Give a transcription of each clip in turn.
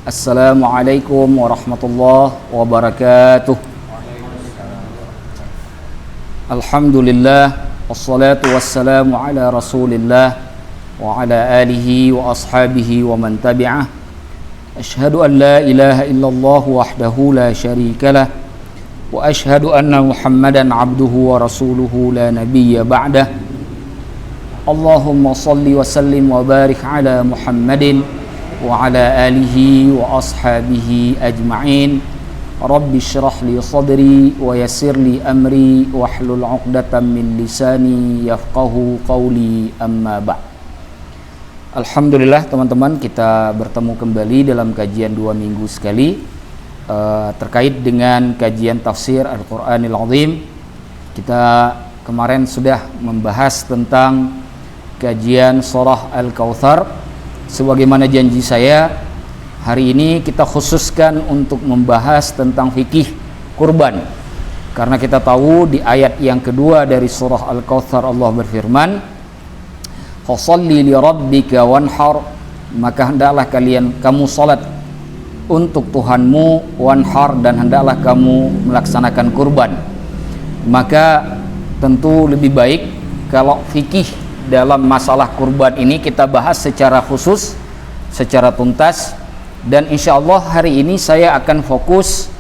Assalamualaikum warahmatullahi wabarakatuh. Alhamdulillah, wassalatu wassalamu ala rasulillah wa ala alihi wa ashabihi wa man tabi'ah. Ashhadu an la ilaha illallah wahdahu la syarika lah wa ashhadu anna Muhammadan abduhu wa rasuluhu la nabiyya ba'dah. Allahumma salli wa sallim wa barik ala Muhammadin wa ala alihi wa ashabihi ajma'in. Rabbi syrah li sadri wa yassir li amri wahlul 'uqdatam min lisani yafqahu qawli, amma ba'd. Alhamdulillah teman-teman, kita bertemu kembali dalam kajian 2 minggu sekali terkait dengan kajian tafsir Al-Qur'anil Azim. Kita kemarin sudah membahas tentang kajian surah Al-Kautsar. Sebagaimana janji saya, hari ini kita khususkan untuk membahas tentang fikih kurban. Karena kita tahu di ayat yang kedua dari surah Al-Kautsar Allah berfirman, "Fasholli li rabbika wanhar", maka hendaklah kamu salat untuk Tuhanmu, wanhar, dan hendaklah kamu melaksanakan kurban. Maka tentu lebih baik kalau fikih dalam masalah kurban ini kita bahas secara khusus, secara tuntas. Dan insya Allah hari ini saya akan fokus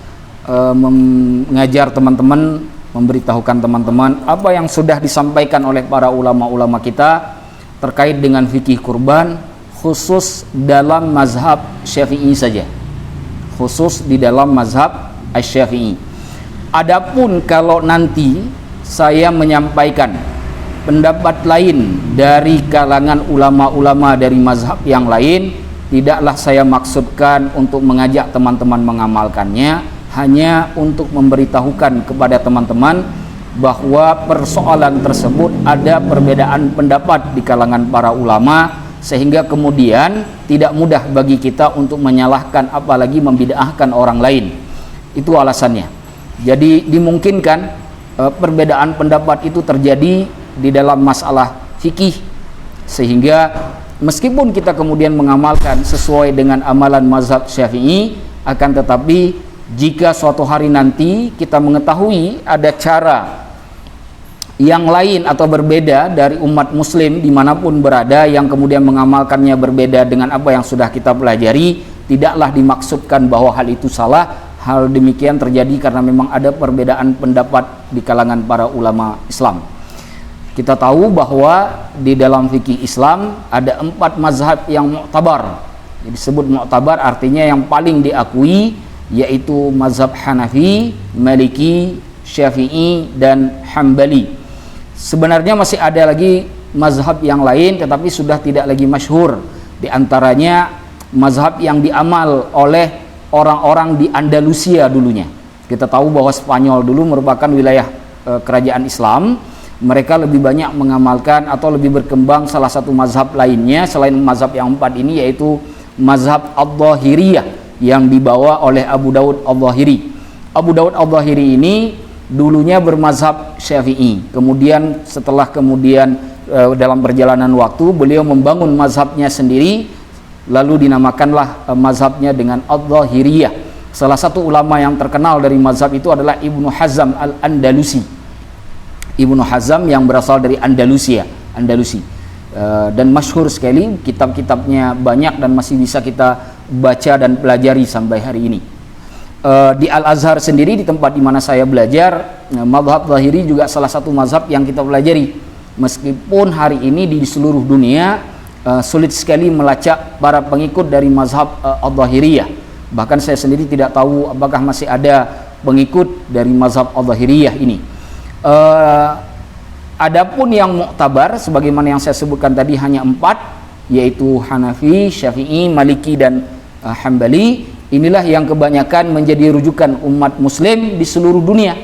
mengajar teman-teman, memberitahukan teman-teman apa yang sudah disampaikan oleh para ulama-ulama kita terkait dengan fikih kurban, khusus dalam mazhab Syafi'i saja, khusus di dalam mazhab Asy-Syafi'i. Adapun kalau nanti saya menyampaikan pendapat lain dari kalangan ulama-ulama dari mazhab yang lain, tidaklah saya maksudkan untuk mengajak teman-teman mengamalkannya, hanya untuk memberitahukan kepada teman-teman bahwa persoalan tersebut ada perbedaan pendapat di kalangan para ulama, sehingga kemudian tidak mudah bagi kita untuk menyalahkan apalagi membid'ahkan orang lain. Itu alasannya. Jadi dimungkinkan perbedaan pendapat itu terjadi di dalam masalah fikih, sehingga meskipun kita kemudian mengamalkan sesuai dengan amalan mazhab Syafi'i, akan tetapi jika suatu hari nanti kita mengetahui ada cara yang lain atau berbeda dari umat muslim dimanapun berada, yang kemudian mengamalkannya berbeda dengan apa yang sudah kita pelajari, tidaklah dimaksudkan bahwa hal itu salah. Hal demikian terjadi karena memang ada perbedaan pendapat di kalangan para ulama Islam. Kita tahu bahwa di dalam fikih Islam ada 4 mazhab yang mu'tabar. Jadi disebut mu'tabar artinya yang paling diakui, yaitu mazhab Hanafi, Maliki, Syafi'i, dan Hambali. Sebenarnya masih ada lagi mazhab yang lain, tetapi sudah tidak lagi masyhur. Di antaranya mazhab yang diamal oleh orang-orang di Andalusia dulunya. Kita tahu bahwa Spanyol dulu merupakan wilayah kerajaan Islam. Mereka lebih banyak mengamalkan atau lebih berkembang salah satu mazhab lainnya selain mazhab yang 4 ini, yaitu mazhab Adh-Dhahiriyah yang dibawa oleh Abu Daud Adh-Dhahiri. Abu Daud Adh-Dhahiri ini dulunya bermazhab Syafi'i. Kemudian dalam perjalanan waktu beliau membangun mazhabnya sendiri, lalu dinamakanlah mazhabnya dengan Adh-Dhahiriyah. Salah satu ulama yang terkenal dari mazhab itu adalah Ibnu Hazm Al-Andalusi. Ibnu Hazm yang berasal dari Andalusi, dan masyhur sekali, kitab-kitabnya banyak dan masih bisa kita baca dan pelajari sampai hari ini. Di Al-Azhar sendiri, di tempat di mana saya belajar, mazhab Zahiri juga salah satu mazhab yang kita pelajari. Meskipun hari ini di seluruh dunia sulit sekali melacak para pengikut dari mazhab Adh-Dhahiriyah. Bahkan saya sendiri tidak tahu apakah masih ada pengikut dari mazhab Adh-Dhahiriyah ini. Adapun yang mu'tabar, sebagaimana yang saya sebutkan tadi, hanya 4, yaitu Hanafi, Syafi'i, Maliki, dan Hambali. Inilah yang kebanyakan menjadi rujukan umat muslim di seluruh dunia.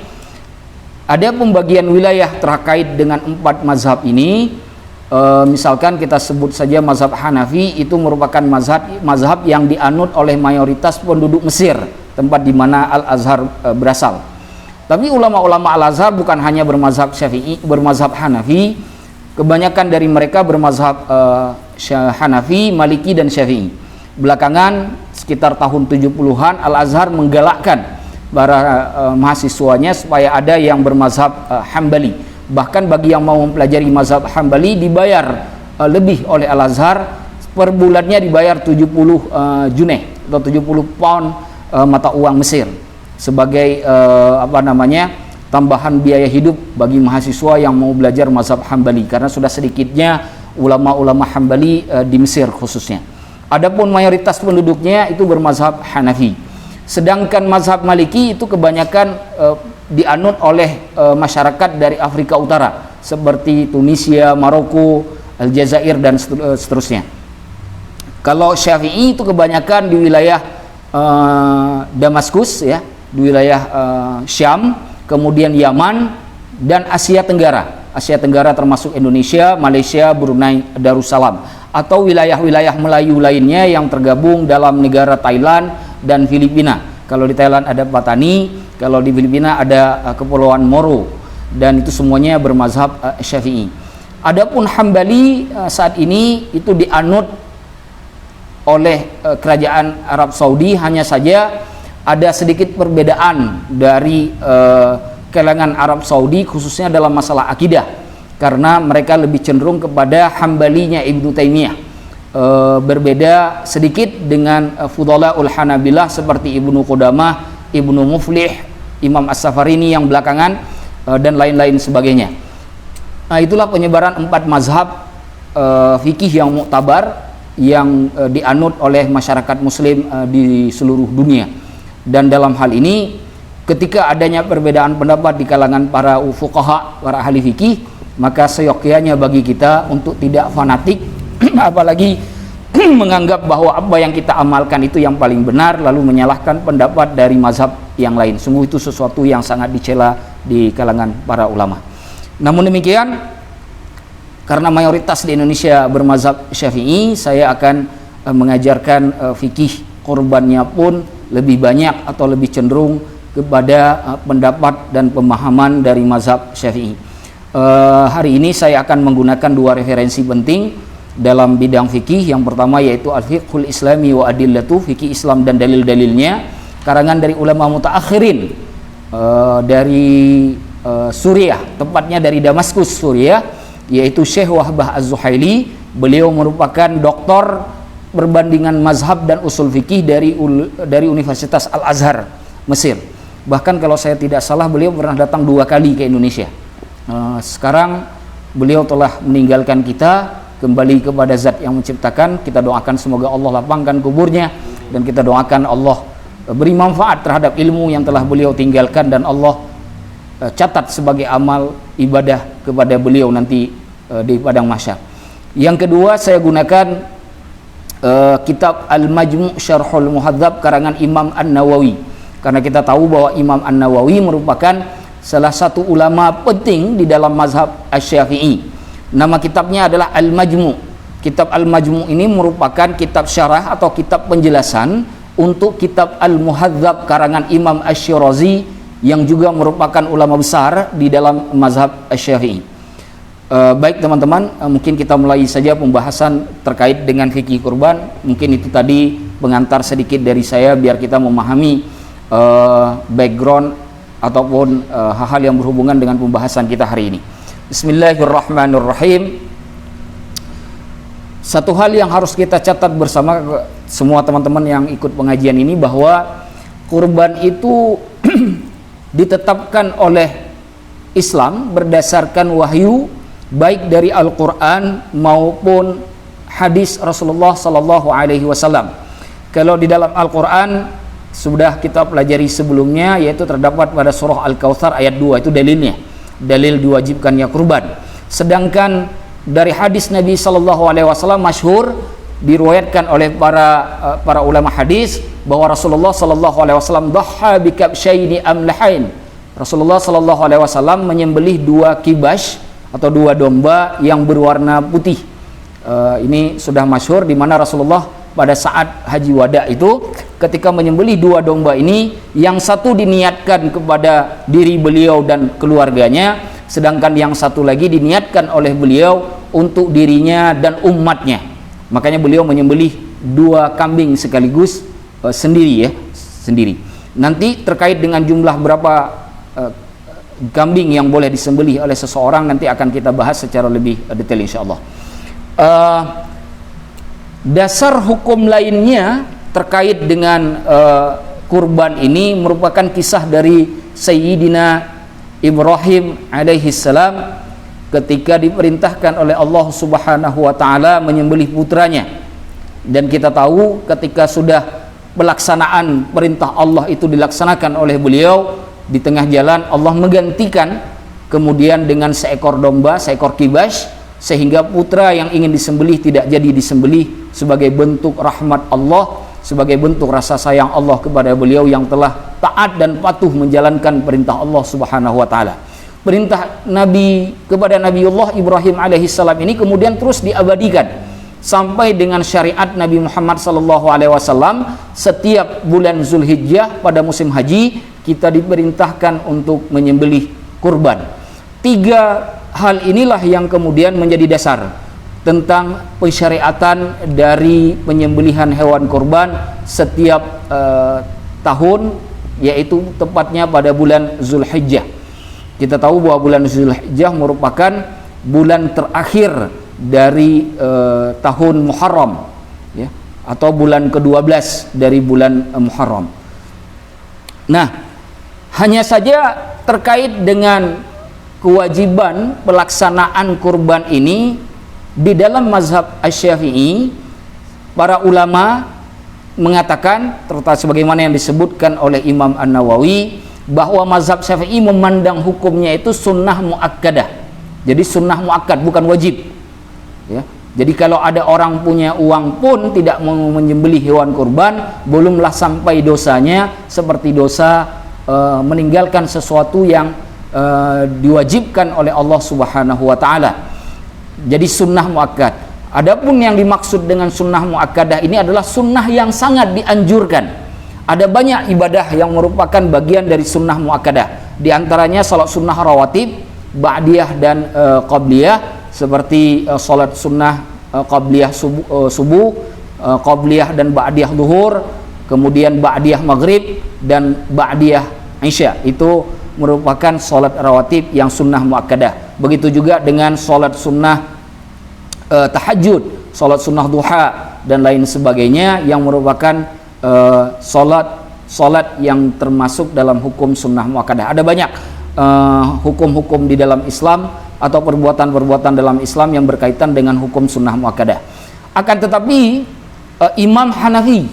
Ada pembagian wilayah terkait dengan 4 mazhab ini. Misalkan kita sebut saja mazhab Hanafi, itu merupakan mazhab yang dianut oleh mayoritas penduduk Mesir, tempat di mana Al-Azhar berasal. Tapi ulama-ulama Al-Azhar bukan hanya bermazhab Syafi'i, bermazhab Hanafi. Kebanyakan dari mereka bermazhab Hanafi, Maliki, dan Syafi'i. Belakangan sekitar tahun 70-an Al-Azhar menggalakkan para mahasiswanya supaya ada yang bermazhab Hambali. Bahkan bagi yang mau mempelajari mazhab Hambali dibayar lebih oleh Al-Azhar, per bulannya dibayar 70 juneh atau 70 pound mata uang Mesir sebagai tambahan biaya hidup bagi mahasiswa yang mau belajar mazhab Hambali, karena sudah sedikitnya ulama-ulama Hambali di Mesir khususnya. Adapun mayoritas penduduknya itu bermazhab Hanafi. Sedangkan mazhab Maliki itu kebanyakan dianut oleh masyarakat dari Afrika Utara seperti Tunisia, Maroko, Aljazair dan seterusnya. Kalau Syafi'i itu kebanyakan di wilayah Damaskus ya, di wilayah Syam, kemudian Yaman dan Asia Tenggara. Asia Tenggara termasuk Indonesia, Malaysia, Brunei, Darussalam, atau wilayah-wilayah Melayu lainnya yang tergabung dalam negara Thailand dan Filipina. Kalau di Thailand ada Patani, kalau di Filipina ada Kepulauan Moro, dan itu semuanya bermazhab Syafi'i. Adapun Hambali saat ini itu dianut oleh kerajaan Arab Saudi, hanya saja ada sedikit perbedaan dari kalangan Arab Saudi khususnya dalam masalah akidah, karena mereka lebih cenderung kepada Hambalinya Ibnu Taimiyah. Berbeda sedikit dengan Fudhala'ul Hanabilah seperti Ibnu Qudamah, Ibnu Muflih, Imam As-Safarini yang belakangan dan lain-lain sebagainya. Nah, itulah penyebaran 4 mazhab fikih yang muktabar yang dianut oleh masyarakat muslim di seluruh dunia. Dan dalam hal ini ketika adanya perbedaan pendapat di kalangan para fuqaha, para ahli fikih, maka seyogyanya bagi kita untuk tidak fanatik apalagi menganggap bahwa apa yang kita amalkan itu yang paling benar lalu menyalahkan pendapat dari mazhab yang lain. Sungguh itu sesuatu yang sangat dicela di kalangan para ulama. Namun demikian, karena mayoritas di Indonesia bermazhab Syafi'i, saya akan mengajarkan fikih korbannya pun lebih banyak atau lebih cenderung kepada pendapat dan pemahaman dari mazhab Syafi'i. Hari ini saya akan menggunakan 2 referensi penting dalam bidang fikih. Yang pertama yaitu Al-Fiqhul Islami wa Adillatu, fikih Islam dan dalil-dalilnya, karangan dari ulama mutaakhirin dari Suriah, tepatnya dari Damaskus, Suriah, yaitu Syekh Wahbah Az-Zuhaili. Beliau merupakan doktor perbandingan mazhab dan usul fikih dari Universitas Al-Azhar, Mesir. Bahkan kalau saya tidak salah beliau pernah datang 2 kali ke Indonesia. Sekarang beliau telah meninggalkan kita, kembali kepada Zat yang menciptakan. Kita doakan semoga Allah lapangkan kuburnya, dan kita doakan Allah beri manfaat terhadap ilmu yang telah beliau tinggalkan, dan Allah catat sebagai amal ibadah kepada beliau nanti di padang mahsyar. Yang kedua, saya gunakan kitab Al-Majmu' Syarhul Muhadzab karangan Imam An-Nawawi, karena kita tahu bahwa Imam An-Nawawi merupakan salah satu ulama penting di dalam mazhab Asy-Syafi'i. Nama kitabnya adalah Al-Majmu'. Kitab Al-Majmu' ini merupakan kitab syarah atau kitab penjelasan untuk kitab Al-Muhadzab karangan Imam Asy-Syirazi yang juga merupakan ulama besar di dalam mazhab Asy-Syafi'i. Baik teman-teman, mungkin kita mulai saja pembahasan terkait dengan fikih kurban. Mungkin itu tadi pengantar sedikit dari saya biar kita memahami background ataupun hal-hal yang berhubungan dengan pembahasan kita hari ini. Bismillahirrahmanirrahim. Satu hal yang harus kita catat bersama semua teman-teman yang ikut pengajian ini, bahwa kurban itu ditetapkan oleh Islam berdasarkan wahyu baik dari Al-Quran maupun hadis Rasulullah Sallallahu Alaihi Wasallam. Kalau di dalam Al-Quran sudah kita pelajari sebelumnya, yaitu terdapat pada surah Al-Kautsar ayat 2, itu dalilnya, dalil diwajibkannya kurban. Sedangkan dari hadis Nabi Sallallahu Alaihi Wasallam masyhur diriwayatkan oleh para ulama hadis bahwa Rasulullah Sallallahu Alaihi Wasallam dhaha bi kabsyaini amlahain. Rasulullah Sallallahu Alaihi Wasallam menyembelih 2 kibas atau 2 domba yang berwarna putih. Ini sudah masyhur, di mana Rasulullah pada saat haji wada itu ketika menyembelih 2 domba ini, yang satu diniatkan kepada diri beliau dan keluarganya, sedangkan yang satu lagi diniatkan oleh beliau untuk dirinya dan umatnya. Makanya beliau menyembelih 2 kambing sekaligus sendiri ya, sendiri. Nanti terkait dengan jumlah berapa kambing yang boleh disembelih oleh seseorang nanti akan kita bahas secara lebih detail insyaallah. Dasar hukum lainnya terkait dengan kurban ini merupakan kisah dari Sayyidina Ibrahim alaihi salam ketika diperintahkan oleh Allah Subhanahu wa taala menyembelih putranya. Dan kita tahu ketika sudah pelaksanaan perintah Allah itu dilaksanakan oleh beliau, di tengah jalan Allah menggantikan kemudian dengan seekor domba, seekor kibas, sehingga putra yang ingin disembelih tidak jadi disembelih sebagai bentuk rahmat Allah, sebagai bentuk rasa sayang Allah kepada beliau yang telah taat dan patuh menjalankan perintah Allah Subhanahu wa taala. Perintah Nabi kepada Nabiullah Ibrahim alaihissalam ini kemudian terus diabadikan sampai dengan syariat Nabi Muhammad sallallahu alaihi wasallam. Setiap bulan Zulhijjah pada musim haji kita diperintahkan untuk menyembelih kurban. 3 hal inilah yang kemudian menjadi dasar tentang pensyariatan dari penyembelihan hewan kurban setiap tahun, yaitu tepatnya pada bulan Zulhijjah. Kita tahu bahwa bulan Zulhijjah merupakan bulan terakhir dari tahun Muharram ya, atau bulan ke-12 dari bulan Muharram. Nah, hanya saja terkait dengan kewajiban pelaksanaan kurban ini di dalam mazhab Asy-Syafi'i, para ulama mengatakan, terutama sebagaimana yang disebutkan oleh Imam An-Nawawi, bahwa mazhab Syafi'i memandang hukumnya itu sunnah muakkadah. Jadi sunnah muakkad, bukan wajib ya. Jadi kalau ada orang punya uang pun tidak mau menyembelih hewan kurban, belumlah sampai dosanya seperti dosa meninggalkan sesuatu yang diwajibkan oleh Allah Subhanahu wa taala. Jadi sunnah muakkad. Adapun yang dimaksud dengan sunnah muakkadah ini adalah sunnah yang sangat dianjurkan. Ada banyak ibadah yang merupakan bagian dari sunnah muakkadah. Di antaranya salat sunnah rawatib, ba'diyah dan qabliyah, seperti salat sunnah qabliyah subuh, qabliyah dan ba'diyah zuhur, kemudian ba'diyah maghrib dan ba'diyah isya. Itu merupakan salat rawatib yang sunnah muakkadah. Begitu juga dengan salat sunnah tahajud, salat sunnah duha dan lain sebagainya yang merupakan salat yang termasuk dalam hukum sunnah muakkadah. Ada banyak hukum-hukum di dalam Islam atau perbuatan-perbuatan dalam Islam yang berkaitan dengan hukum sunnah muakkadah. Akan tetapi Imam Hanafi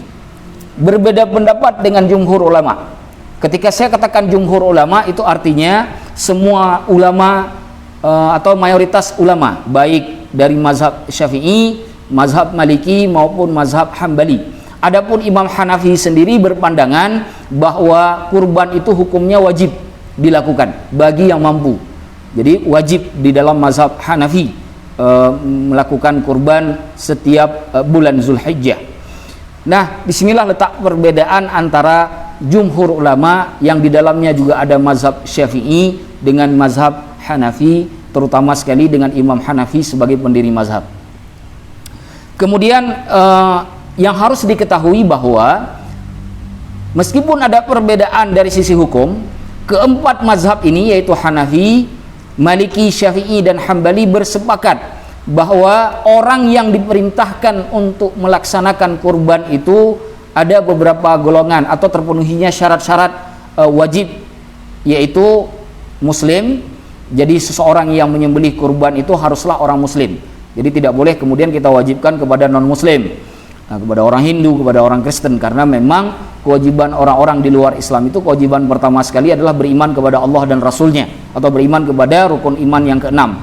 berbeda pendapat dengan jumhur ulama. Ketika saya katakan jumhur ulama, itu artinya semua ulama atau mayoritas ulama, baik dari mazhab Syafi'i, mazhab Maliki maupun mazhab Hambali. Adapun Imam Hanafi sendiri berpandangan bahwa kurban itu hukumnya wajib dilakukan bagi yang mampu. Jadi wajib di dalam mazhab Hanafi melakukan kurban setiap bulan Zulhijjah. Nah, disinilah letak perbedaan antara jumhur ulama yang di dalamnya juga ada mazhab Syafi'i dengan mazhab Hanafi, terutama sekali dengan Imam Hanafi sebagai pendiri mazhab. Kemudian yang harus diketahui bahwa meskipun ada perbedaan dari sisi hukum, keempat mazhab ini yaitu Hanafi, Maliki, Syafi'i dan Hambali bersepakat bahwa orang yang diperintahkan untuk melaksanakan kurban itu ada beberapa golongan atau terpenuhinya syarat-syarat wajib, yaitu muslim. Jadi seseorang yang menyembelih kurban itu haruslah orang muslim. Jadi tidak boleh kemudian kita wajibkan kepada non-muslim, kepada orang Hindu, kepada orang Kristen, karena memang kewajiban orang-orang di luar Islam itu kewajiban pertama sekali adalah beriman kepada Allah dan Rasulnya, atau beriman kepada rukun iman yang keenam.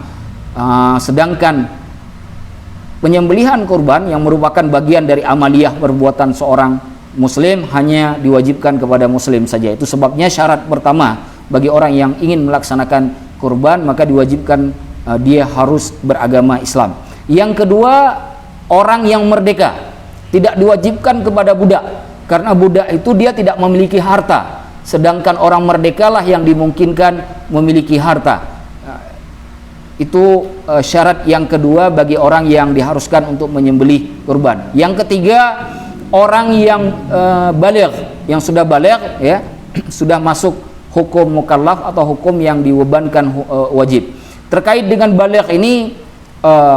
Sedangkan penyembelihan kurban yang merupakan bagian dari amaliyah perbuatan seorang muslim hanya diwajibkan kepada muslim saja. Itu sebabnya syarat pertama bagi orang yang ingin melaksanakan kurban, maka diwajibkan dia harus beragama Islam. Yang kedua, orang yang merdeka, tidak diwajibkan kepada budak, karena budak itu dia tidak memiliki harta, sedangkan orang merdekalah yang dimungkinkan memiliki harta. Itu syarat yang kedua bagi orang yang diharuskan untuk menyembelih kurban. Yang ketiga, orang yang baligh, yang sudah baligh ya, sudah masuk hukum mukallaf atau hukum yang dibebankan wajib. Terkait dengan baligh ini,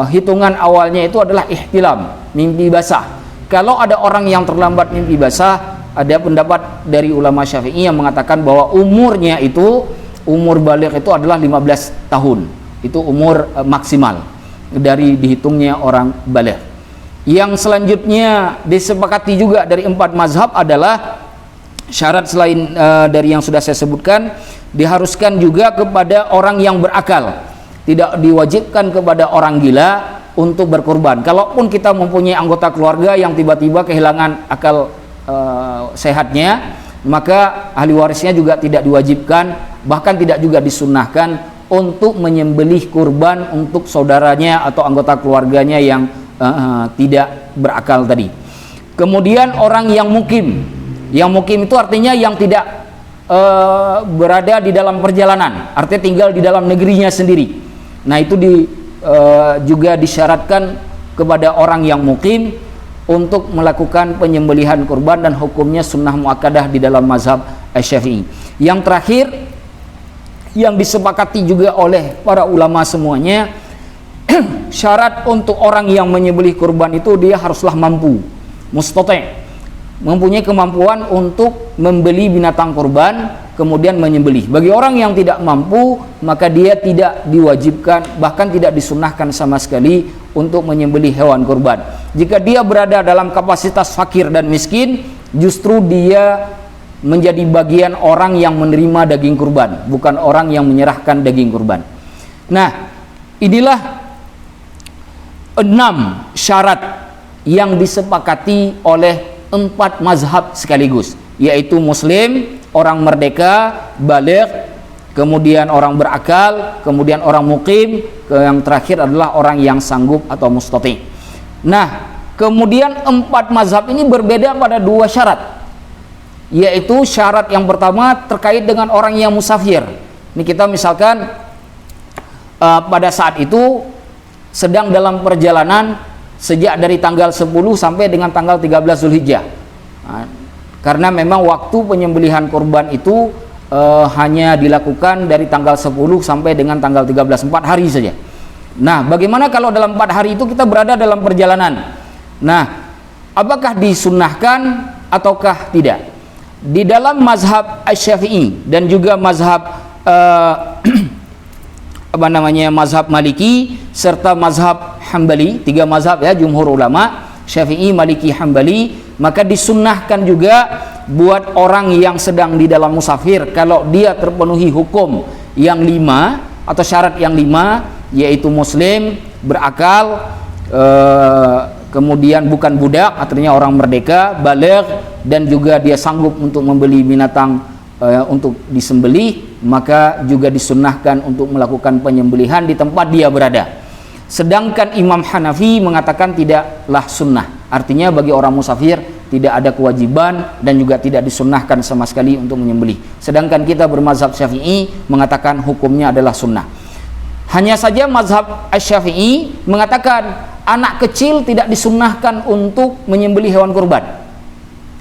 hitungan awalnya itu adalah ihtilam, mimpi basah. Kalau ada orang yang terlambat mimpi basah, ada pendapat dari ulama Syafi'i yang mengatakan bahwa umurnya itu, umur baligh itu adalah 15 tahun. Itu umur maksimal dari dihitungnya orang baligh. Yang selanjutnya disepakati juga dari 4 mazhab adalah syarat selain dari yang sudah saya sebutkan, diharuskan juga kepada orang yang berakal. Tidak diwajibkan kepada orang gila untuk berkurban. Kalaupun kita mempunyai anggota keluarga yang tiba-tiba kehilangan akal sehatnya, maka ahli warisnya juga tidak diwajibkan, bahkan tidak juga disunnahkan untuk menyembelih kurban untuk saudaranya atau anggota keluarganya yang tidak berakal tadi. Kemudian orang yang mukim itu artinya yang tidak berada di dalam perjalanan, artinya tinggal di dalam negerinya sendiri. Nah itu juga disyaratkan kepada orang yang mukim untuk melakukan penyembelihan kurban, dan hukumnya sunnah muakkadah di dalam mazhab Syafi'i. Yang terakhir yang disepakati juga oleh para ulama semuanya, syarat untuk orang yang menyembelih kurban itu dia haruslah mampu, mustati', mempunyai kemampuan untuk membeli binatang kurban kemudian menyembelih. Bagi orang yang tidak mampu, maka dia tidak diwajibkan, bahkan tidak disunnahkan sama sekali untuk menyembelih hewan kurban. Jika dia berada dalam kapasitas fakir dan miskin, justru dia menjadi bagian orang yang menerima daging kurban, bukan orang yang menyerahkan daging kurban. Nah, inilah 6 syarat yang disepakati oleh 4 mazhab sekaligus, yaitu muslim, orang merdeka, baligh, kemudian orang berakal, kemudian orang mukim, yang terakhir adalah orang yang sanggup atau mustati'. Nah, kemudian 4 mazhab ini berbeda pada 2 syarat, yaitu syarat yang pertama terkait dengan orang yang musafir. Ini kita misalkan pada saat itu sedang dalam perjalanan sejak dari tanggal 10 sampai dengan tanggal 13 Zulhijjah. Nah, karena memang waktu penyembelihan kurban itu hanya dilakukan dari tanggal 10 sampai dengan tanggal 13, 4 hari saja. Nah, bagaimana kalau dalam 4 hari itu kita berada dalam perjalanan? Nah, apakah disunnahkan ataukah tidak? Di dalam mazhab Asy-Syafi'i dan juga mazhab mazhab Maliki serta mazhab Hambali, 3 mazhab ya, jumhur ulama Syafi'i, Maliki, Hambali, maka disunnahkan juga buat orang yang sedang di dalam musafir, kalau dia terpenuhi hukum yang 5 atau syarat yang 5, yaitu muslim, berakal, kemudian bukan budak, artinya orang merdeka, baligh, dan juga dia sanggup untuk membeli binatang untuk disembelih, maka juga disunnahkan untuk melakukan penyembelihan di tempat dia berada. Sedangkan Imam Hanafi mengatakan tidaklah sunnah, artinya bagi orang musafir tidak ada kewajiban dan juga tidak disunnahkan sama sekali untuk menyembelih. Sedangkan kita bermazhab Syafi'i mengatakan hukumnya adalah sunnah. Hanya saja mazhab Asy-Syafi'i mengatakan anak kecil tidak disunnahkan untuk menyembelih hewan kurban.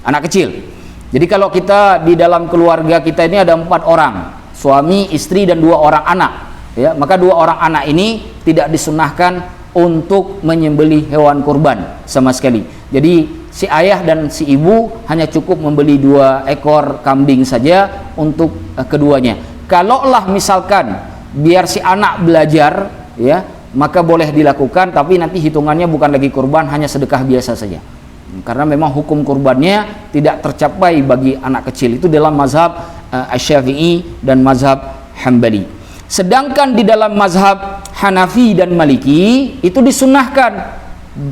Anak kecil. Jadi kalau kita di dalam keluarga kita ini ada 4 orang, suami, istri, dan 2 orang anak, ya, maka 2 orang anak ini tidak disunnahkan untuk menyembelih hewan kurban sama sekali. Jadi si ayah dan si ibu hanya cukup membeli 2 ekor kambing saja untuk keduanya. Kalaulah misalkan biar si anak belajar, ya, maka boleh dilakukan, tapi nanti hitungannya bukan lagi kurban, hanya sedekah biasa saja. Karena memang hukum kurbannya tidak tercapai bagi anak kecil. Itu dalam mazhab Asy-Syafi'i dan mazhab Hambali. Sedangkan di dalam mazhab Hanafi dan Maliki itu disunnahkan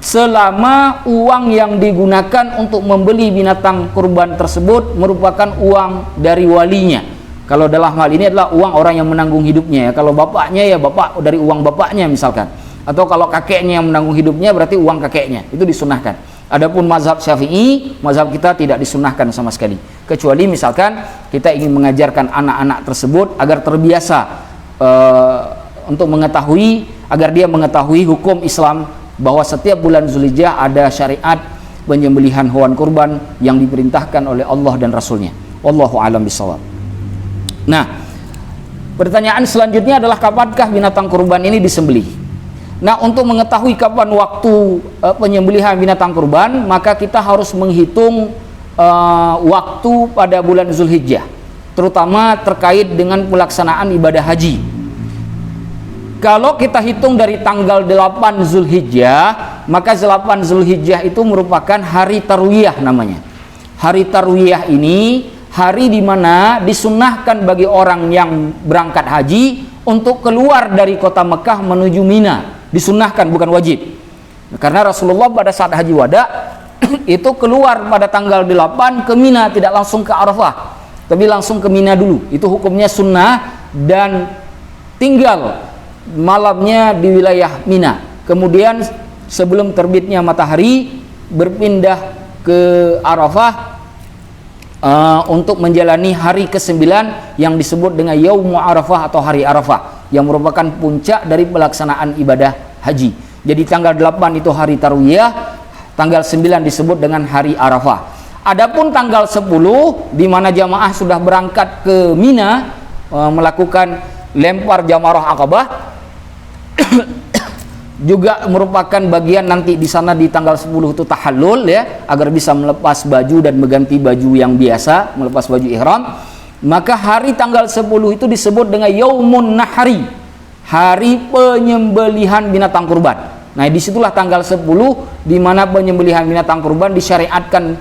selama uang yang digunakan untuk membeli binatang kurban tersebut merupakan uang dari walinya. Kalau dalam hal ini adalah uang orang yang menanggung hidupnya, ya. Kalau bapaknya, ya bapak dari uang bapaknya misalkan. Atau kalau kakeknya yang menanggung hidupnya, berarti uang kakeknya. Itu disunnahkan. Adapun mazhab Syafi'i, mazhab kita tidak disunnahkan sama sekali. Kecuali misalkan kita ingin mengajarkan anak-anak tersebut agar terbiasa untuk mengetahui, agar dia mengetahui hukum Islam bahwa setiap bulan Zulhijjah ada syariat penyembelihan hewan kurban yang diperintahkan oleh Allah dan Rasulnya. Wallahu a'lam bishawab. Nah, pertanyaan selanjutnya adalah kapankah binatang kurban ini disembelih? Nah, untuk mengetahui kapan waktu penyembelihan binatang kurban, maka kita harus menghitung waktu pada bulan Zulhijjah, terutama terkait dengan pelaksanaan ibadah haji. Kalau kita hitung dari tanggal 8 Zulhijjah, maka 8 Zulhijjah itu merupakan hari Tarwiyah namanya. Hari Tarwiyah ini hari di mana disunnahkan bagi orang yang berangkat haji untuk keluar dari kota Mekah menuju Mina. Disunnahkan, bukan wajib. Karena Rasulullah pada saat haji wada itu keluar pada tanggal 8 ke Mina, tidak langsung ke Arafah, tapi langsung ke Mina dulu. Itu hukumnya sunnah, dan tinggal malamnya di wilayah Mina. Kemudian sebelum terbitnya matahari berpindah ke Arafah untuk menjalani hari ke-9 yang disebut dengan Yaumul Arafah atau hari Arafah, yang merupakan puncak dari pelaksanaan ibadah haji. Jadi tanggal 8 itu hari Tarwiyah, tanggal 9 disebut dengan hari Arafah. Adapun tanggal 10 di mana jamaah sudah berangkat ke Mina melakukan lempar jamarah Aqabah juga merupakan bagian nanti di sana di tanggal 10 itu tahallul, ya, agar bisa melepas baju dan mengganti baju yang biasa, melepas baju ihram. Maka hari tanggal 10 itu disebut dengan Yaumun Nahri, hari penyembelihan binatang kurban. Nah, disitulah tanggal 10 di mana penyembelihan binatang kurban disyariatkan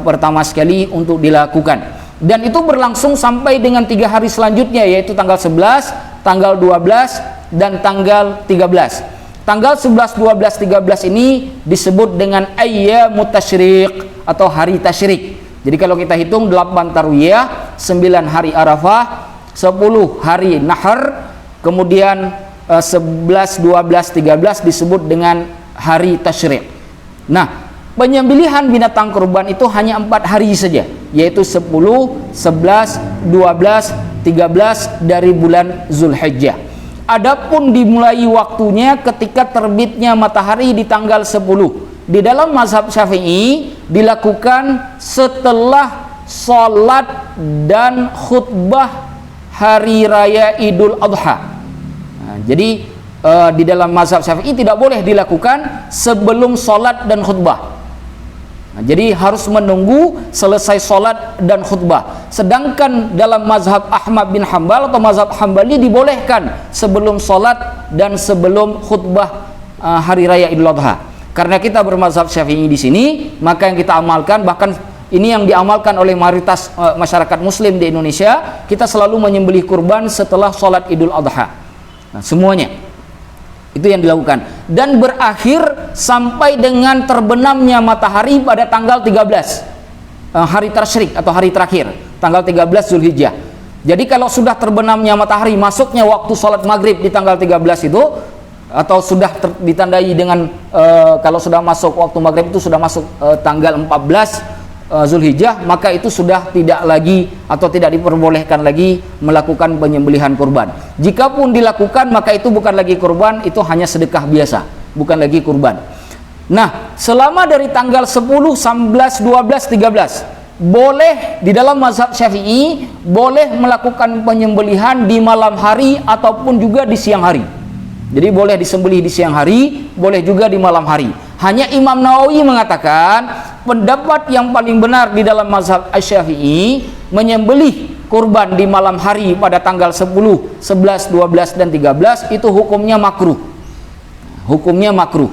pertama sekali untuk dilakukan. Dan itu berlangsung sampai dengan 3 hari selanjutnya, yaitu tanggal 11, tanggal 12, dan tanggal 13. Tanggal 11, 12, 13 ini disebut dengan Ayyamut Tasyriq atau hari tasyrik. Jadi kalau kita hitung 8 Tarwiyah, 9 hari Arafah, 10 hari Nahr, kemudian 11, 12, 13 disebut dengan hari Tasyrik. Nah, penyembelihan binatang kurban itu hanya 4 hari saja, yaitu 10, 11, 12, 13 dari bulan Zulhijjah. Adapun dimulai waktunya ketika terbitnya matahari di tanggal 10. Di dalam mazhab Syafi'i dilakukan setelah salat dan khutbah hari raya Idul Adha. Nah, jadi di dalam mazhab Syafi'i tidak boleh dilakukan sebelum salat dan khutbah. Nah, jadi harus menunggu selesai salat dan khutbah. Sedangkan dalam mazhab Ahmad bin Hambal atau mazhab Hambali dibolehkan sebelum salat dan sebelum khutbah hari raya Idul Adha. Karena kita bermazhab Syafi'i di sini, maka yang kita amalkan, bahkan ini yang diamalkan oleh mayoritas masyarakat muslim di Indonesia, kita selalu menyembelih kurban setelah sholat Idul Adha. Nah, semuanya itu yang dilakukan, dan berakhir sampai dengan terbenamnya matahari pada tanggal 13 hari tasyrik atau hari terakhir, tanggal 13 Zulhijjah. Jadi kalau sudah terbenamnya matahari, masuknya waktu sholat maghrib di tanggal 13 itu, atau sudah ditandai dengan kalau sudah masuk waktu maghrib itu sudah masuk tanggal 14 Zulhijjah, maka itu sudah tidak lagi atau tidak diperbolehkan lagi melakukan penyembelihan kurban. Jikapun dilakukan, maka itu bukan lagi kurban, itu hanya sedekah biasa, bukan lagi kurban. Nah, selama dari tanggal 10, 11, 12, 13 boleh di dalam mazhab Syafi'i boleh melakukan penyembelihan di malam hari ataupun juga di siang hari. Jadi boleh disembelih di siang hari, boleh juga di malam hari. Hanya Imam Nawawi mengatakan pendapat yang paling benar di dalam mazhab Asy-Syafi'i, menyembelih kurban di malam hari pada tanggal 10, 11, 12, dan 13 itu hukumnya makruh. Hukumnya makruh.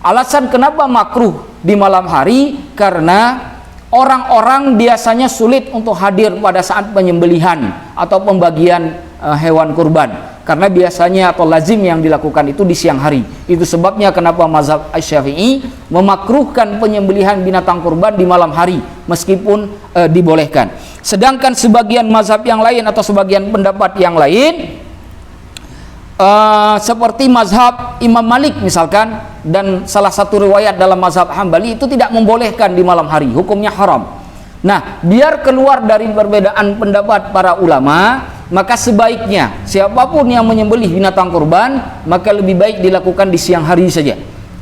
Alasan kenapa makruh di malam hari, karena orang-orang biasanya sulit untuk hadir pada saat penyembelihan atau pembagian hewan kurban. Karena biasanya atau lazim yang dilakukan itu di siang hari. Itu sebabnya kenapa mazhab Asy-Syafi'i memakruhkan penyembelihan binatang kurban di malam hari, meskipun dibolehkan. Sedangkan sebagian mazhab yang lain atau sebagian pendapat yang lain, seperti mazhab Imam Malik misalkan, dan salah satu riwayat dalam mazhab Hambali, itu tidak membolehkan di malam hari, hukumnya haram. Nah, biar keluar dari perbedaan pendapat para ulama, maka sebaiknya siapapun yang menyembelih binatang kurban, maka lebih baik dilakukan di siang hari saja,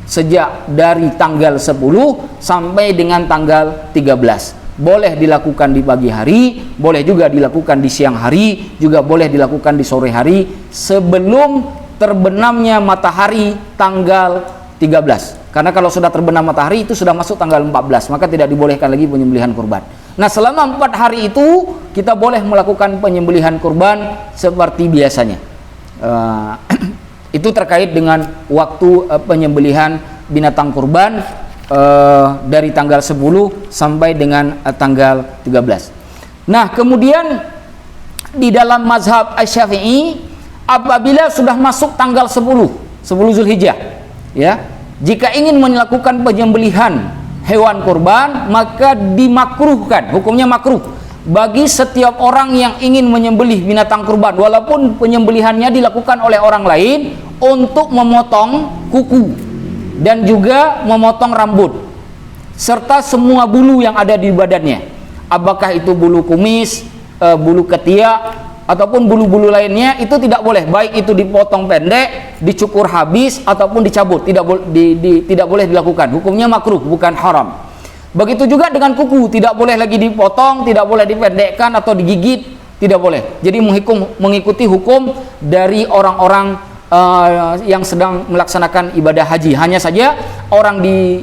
sejak dari tanggal 10 sampai dengan tanggal 13. Boleh dilakukan di pagi hari, boleh juga dilakukan di siang hari, juga boleh dilakukan di sore hari sebelum terbenamnya matahari tanggal 13. Karena kalau sudah terbenam matahari itu sudah masuk tanggal 14, maka tidak dibolehkan lagi penyembelihan kurban. Nah, selama 4 hari itu kita boleh melakukan penyembelihan kurban seperti biasanya. Itu terkait dengan waktu penyembelihan binatang kurban dari tanggal 10 sampai dengan tanggal 13. Nah, kemudian di dalam mazhab Asy-Syafi'i, apabila sudah masuk tanggal 10 Zulhijjah, ya, jika ingin melakukan penyembelihan hewan kurban, maka dimakruhkan, hukumnya makruh bagi setiap orang yang ingin menyembelih binatang kurban, walaupun penyembelihannya dilakukan oleh orang lain, untuk memotong kuku dan juga memotong rambut serta semua bulu yang ada di badannya, apakah itu bulu kumis, bulu ketiak, ataupun bulu-bulu lainnya, itu tidak boleh, baik itu dipotong pendek, dicukur habis, ataupun dicabut, tidak boleh dilakukan, hukumnya makruh, bukan haram. Begitu juga dengan kuku, tidak boleh lagi dipotong, tidak boleh dipendekkan atau digigit, tidak boleh. Jadi mengikuti hukum dari orang-orang yang sedang melaksanakan ibadah haji. Hanya saja orang di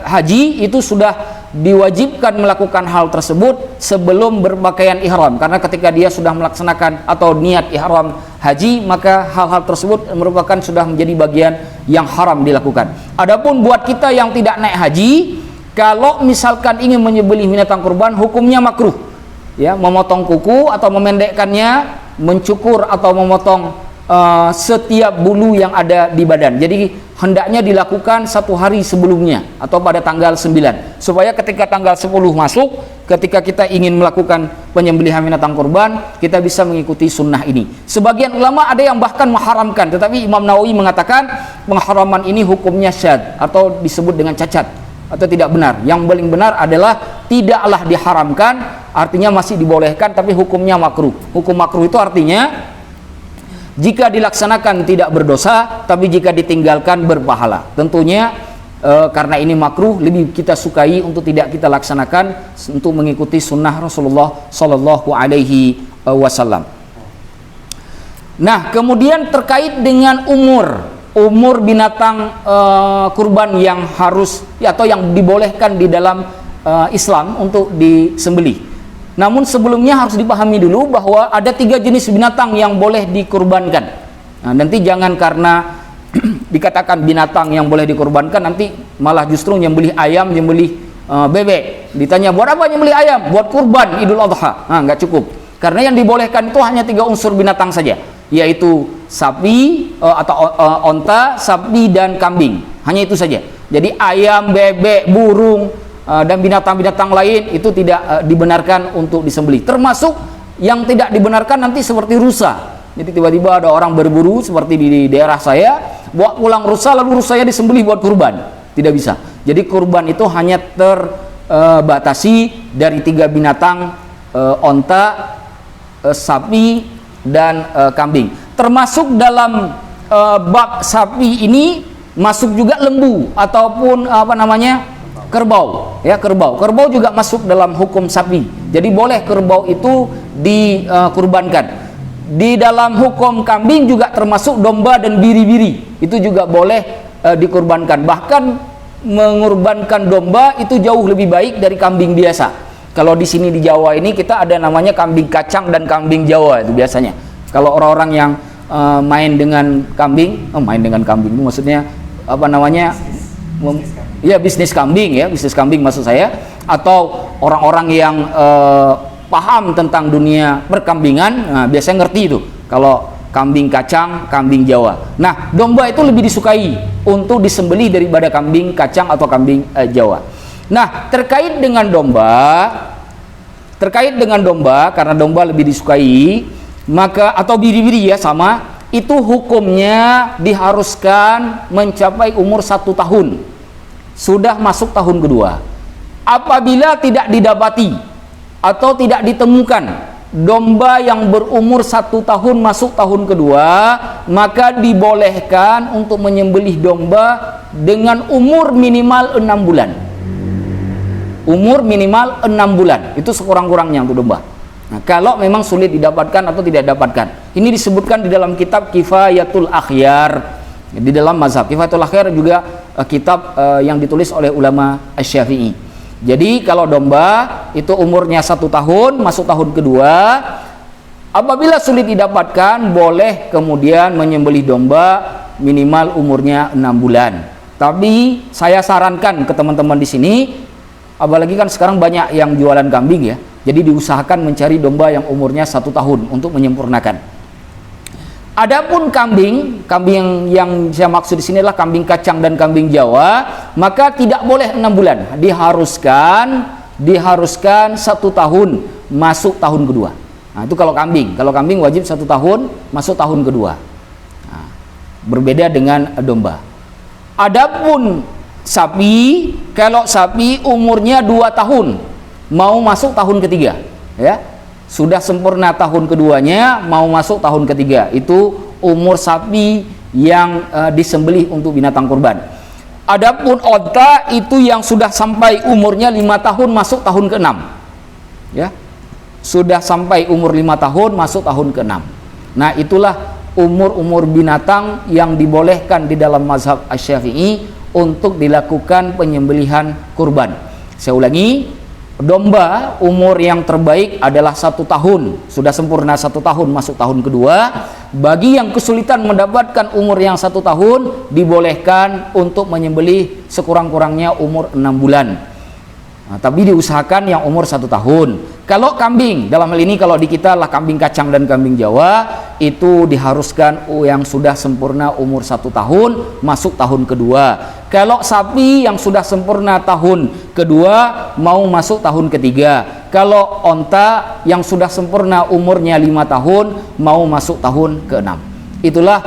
haji itu sudah diwajibkan melakukan hal tersebut sebelum berpakaian ihram, karena ketika dia sudah melaksanakan atau niat ihram haji, maka hal-hal tersebut merupakan sudah menjadi bagian yang haram dilakukan. Adapun buat kita yang tidak naik haji, kalau misalkan ingin menyembelih binatang kurban, hukumnya makruh, ya, memotong kuku atau memendekkannya, mencukur atau memotong setiap bulu yang ada di badan. Jadi hendaknya dilakukan 1 hari sebelumnya atau pada tanggal 9, supaya ketika tanggal 10 masuk, ketika kita ingin melakukan penyembelihan binatang kurban, kita bisa mengikuti sunnah ini. Sebagian ulama ada yang bahkan mengharamkan, tetapi Imam Nawawi mengatakan pengharaman ini hukumnya syadz atau disebut dengan cacat atau tidak benar. Yang paling benar adalah tidaklah diharamkan, artinya masih dibolehkan, tapi hukumnya makruh. Hukum makruh itu artinya jika dilaksanakan tidak berdosa, tapi jika ditinggalkan berpahala. Tentunya karena ini makruh, lebih kita sukai untuk tidak kita laksanakan, untuk mengikuti sunnah Rasulullah Sallallahu Alaihi Wasallam. Nah, kemudian terkait dengan umur binatang kurban yang harus, atau yang dibolehkan di dalam Islam untuk disembelih. Namun sebelumnya harus dipahami dulu bahwa ada 3 jenis binatang yang boleh dikurbankan. Nah, nanti jangan karena dikatakan binatang yang boleh dikurbankan, nanti malah justru nyembelih ayam, nyembelih bebek. Ditanya, buat apa nyembelih ayam? Buat kurban Idul Adha. Nah, nggak cukup. Karena yang dibolehkan itu hanya 3 unsur binatang saja, yaitu sapi atau onta, sapi dan kambing. Hanya itu saja. Jadi ayam, bebek, burung dan binatang-binatang lain itu tidak dibenarkan untuk disembelih. Termasuk yang tidak dibenarkan nanti seperti rusa. Jadi tiba-tiba ada orang berburu seperti di daerah saya, bawa pulang rusa, lalu rusanya disembelih buat kurban. Tidak bisa. Jadi kurban itu hanya terbatasi dari 3 binatang, onta, sapi dan kambing. Termasuk dalam bab sapi ini masuk juga lembu ataupun kerbau, ya, kerbau juga masuk dalam hukum sapi. Jadi boleh kerbau itu dikurbankan. Di dalam hukum kambing juga termasuk domba dan biri-biri, itu juga boleh dikurbankan. Bahkan mengurbankan domba itu jauh lebih baik dari kambing biasa. Kalau di sini di Jawa ini kita ada namanya kambing kacang dan kambing Jawa itu biasanya. Kalau orang-orang yang main dengan kambing itu maksudnya bisnis kambing maksud saya, atau orang-orang yang paham tentang dunia perkambingan, nah, biasanya ngerti itu kalau kambing kacang, kambing Jawa. Nah, domba itu lebih disukai untuk disembelih daripada kambing kacang atau kambing Jawa. Nah, terkait dengan domba, karena domba lebih disukai, maka atau biri-biri ya sama, itu hukumnya diharuskan mencapai umur 1 tahun. Sudah masuk tahun kedua. Apabila tidak didapati atau tidak ditemukan domba yang berumur 1 tahun masuk tahun kedua, maka dibolehkan untuk menyembelih domba dengan umur minimal 6 bulan. Umur minimal 6 bulan, itu sekurang-kurangnya untuk domba. Nah, kalau memang sulit didapatkan atau tidak dapatkan. Ini disebutkan di dalam kitab Kifayatul Akhyar. Di dalam mazhab Kifayatul Akhyar juga kitab yang ditulis oleh ulama Asy-Syafi'i. Jadi kalau domba itu umurnya 1 tahun masuk tahun kedua, apabila sulit didapatkan, boleh kemudian menyembelih domba minimal umurnya 6 bulan. Tapi saya sarankan ke teman-teman di sini, apalagi kan sekarang banyak yang jualan kambing ya, jadi diusahakan mencari domba yang umurnya 1 tahun untuk menyempurnakan. Adapun kambing yang saya maksud di sini adalah kambing kacang dan kambing Jawa, maka tidak boleh 6 bulan, diharuskan 1 tahun masuk tahun kedua. Nah, itu kalau kambing wajib 1 tahun masuk tahun kedua. Nah, berbeda dengan domba. Adapun sapi, kalau sapi umurnya 2 tahun mau masuk tahun ketiga, ya. Sudah sempurna tahun keduanya, mau masuk tahun ketiga. Itu umur sapi yang disembelih untuk binatang kurban. Adapun onta itu yang sudah sampai umurnya 5 tahun masuk tahun ke-6. Ya. Sudah sampai umur 5 tahun masuk tahun ke-6. Nah, itulah umur-umur binatang yang dibolehkan di dalam mazhab Asy-Syafi'i untuk dilakukan penyembelihan kurban. Saya ulangi, domba umur yang terbaik adalah 1 tahun, sudah sempurna 1 tahun masuk tahun kedua. Bagi yang kesulitan mendapatkan umur yang 1 tahun, dibolehkan untuk menyembelih sekurang-kurangnya umur 6 bulan. Nah, tapi diusahakan yang umur 1 tahun. Kalau kambing, dalam hal ini kalau di kita lah kambing kacang dan kambing Jawa, itu diharuskan yang sudah sempurna umur 1 tahun masuk tahun kedua. Kalau sapi yang sudah sempurna tahun kedua mau masuk tahun ketiga. Kalau onta yang sudah sempurna umurnya 5 tahun mau masuk tahun ke-6. Itulah